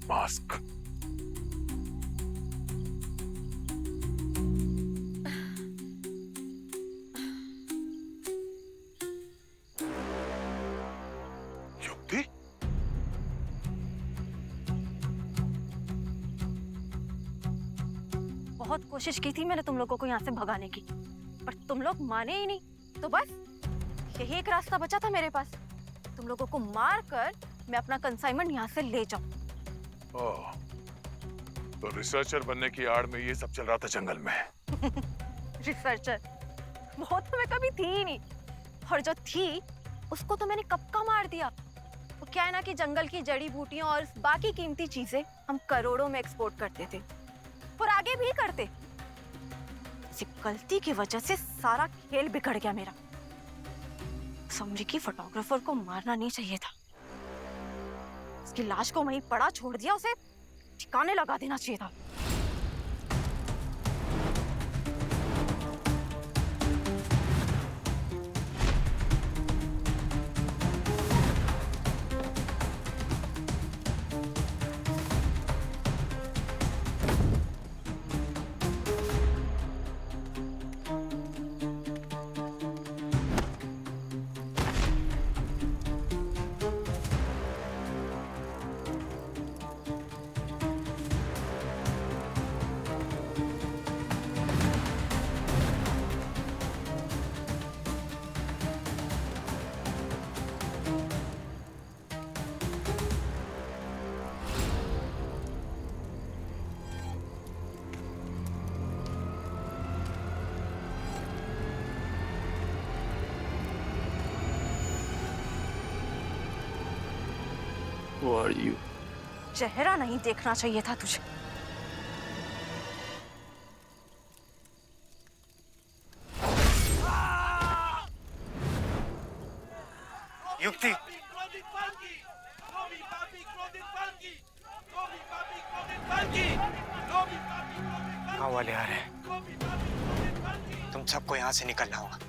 मास्क। युक्ति? बहुत कोशिश की थी मैंने तुम लोगों को यहाँ से भगाने की, पर तुम लोग माने ही नहीं। तो बस यही एक रास्ता बचा था मेरे पास, तुम लोगों को मार कर मैं अपना कंसाइनमेंट यहाँ से ले जाऊं। ओह, तो रिसर्चर बनने की आड़ में ये सब चल रहा था जंगल में। रिसर्चर वो तो मैं कभी थी ही नहीं, और जो थी उसको तो मैंने कब का मार दिया। वो क्या है ना कि जंगल की जड़ी बूटियां और बाकी कीमती चीजें हम करोड़ों में एक्सपोर्ट करते थे और आगे भी करते। इसी गलती की वजह से सारा खेल बिगड़ गया मेरा। समरी की फोटोग्राफर को मारना नहीं चाहिए था, उसकी लाश को वहीं पड़ा छोड़ दिया, उसे ठिकाने लगा देना चाहिए था। Who are you? चेहरा नहीं देखना चाहिए था तुझे। युक्ति, गाँव वाले आ रहे हैं, तुम सबको यहाँ से निकलना होगा।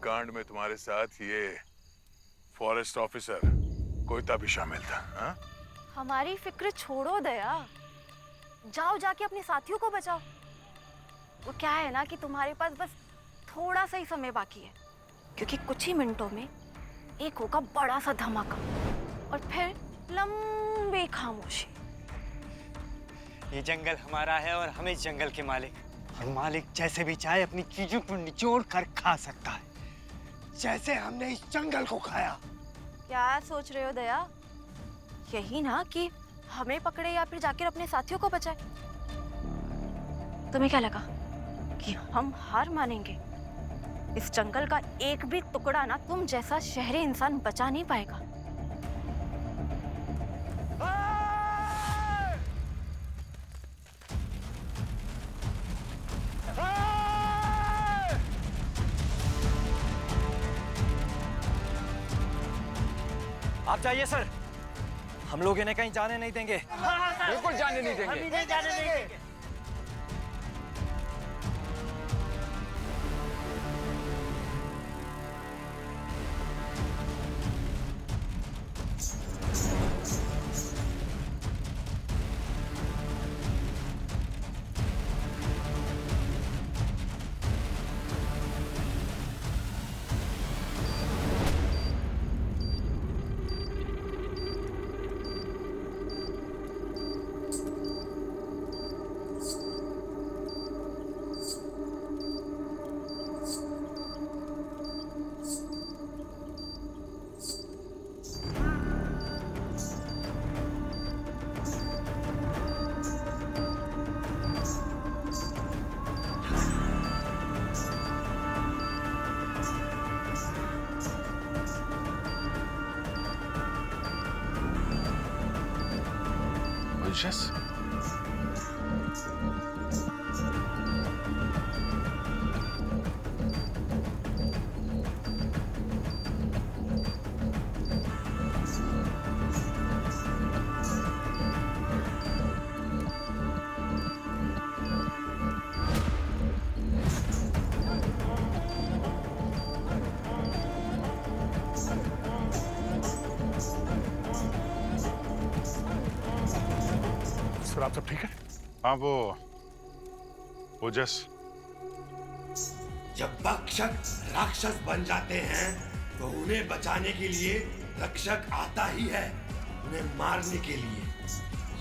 कांड में तुम्हारे साथ ये फॉरेस्ट ऑफिसर कोयता भी शामिल था। हा? हमारी फिक्र छोड़ो दया, जाओ जाके अपने साथियों को बचाओ। वो क्या है ना कि तुम्हारे पास बस थोड़ा सा ही समय बाकी है, क्योंकि कुछ ही मिनटों में एक होगा बड़ा सा धमाका और फिर लंबी खामोशी। ये जंगल हमारा है और हम इस जंगल के मालिक, और मालिक जैसे भी चाहे अपनी चीजों को निचोड़ कर खा सकता है, जैसे हमने इस जंगल को खाया। क्या सोच रहे हो दया? यही ना कि हमें पकड़े या फिर जाकर अपने साथियों को बचाए? तुम्हें क्या लगा कि हम हार मानेंगे? इस जंगल का एक भी टुकड़ा ना तुम जैसा शहरी इंसान बचा नहीं पाएगा। आप जाइए सर, हम लोग इन्हें कहीं जाने नहीं देंगे। बिल्कुल जाने नहीं देंगे। हम इन्हें जाने नहीं देंगे। ओजस, सर आप सब ठीक है? हाँ वो ओजस, जब भक्षक राक्षस बन जाते हैं तो उन्हें बचाने के लिए रक्षक आता ही है, उन्हें मारने के लिए।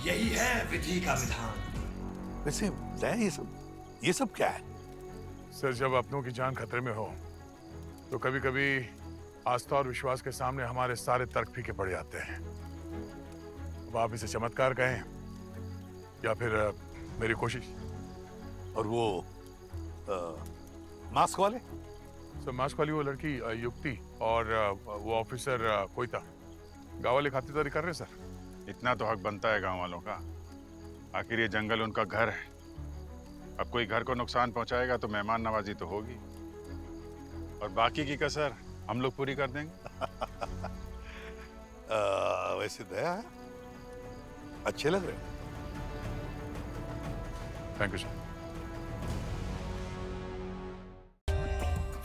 यही है विधि का विधान। वैसे ये सब क्या है? सर जब अपनों की जान खतरे में हो तो कभी कभी आस्था और विश्वास के सामने हमारे सारे तर्क फीके पड़ जाते हैं। अब आप इसे चमत्कार कहें या फिर मेरी कोशिश। और वो मास्क वाले? सर मास्क वाली वो लड़की युक्ति और वो ऑफिसर कोई था, गांव वाले खातिरदारी कर रहे हैं सर। इतना तो हक बनता है गांव वालों का, आखिर ये जंगल उनका घर है। अब कोई घर को नुकसान पहुंचाएगा तो मेहमान नवाजी तो होगी, और बाकी की कसर हम लोग पूरी कर देंगे। वैसे दया है, अच्छे लग रहे हैं। Thank you sir.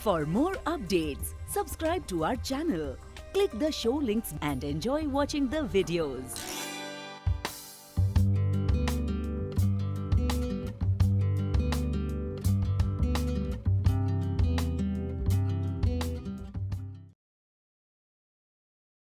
For more updates, subscribe to our channel, click the show links and enjoy watching the videos.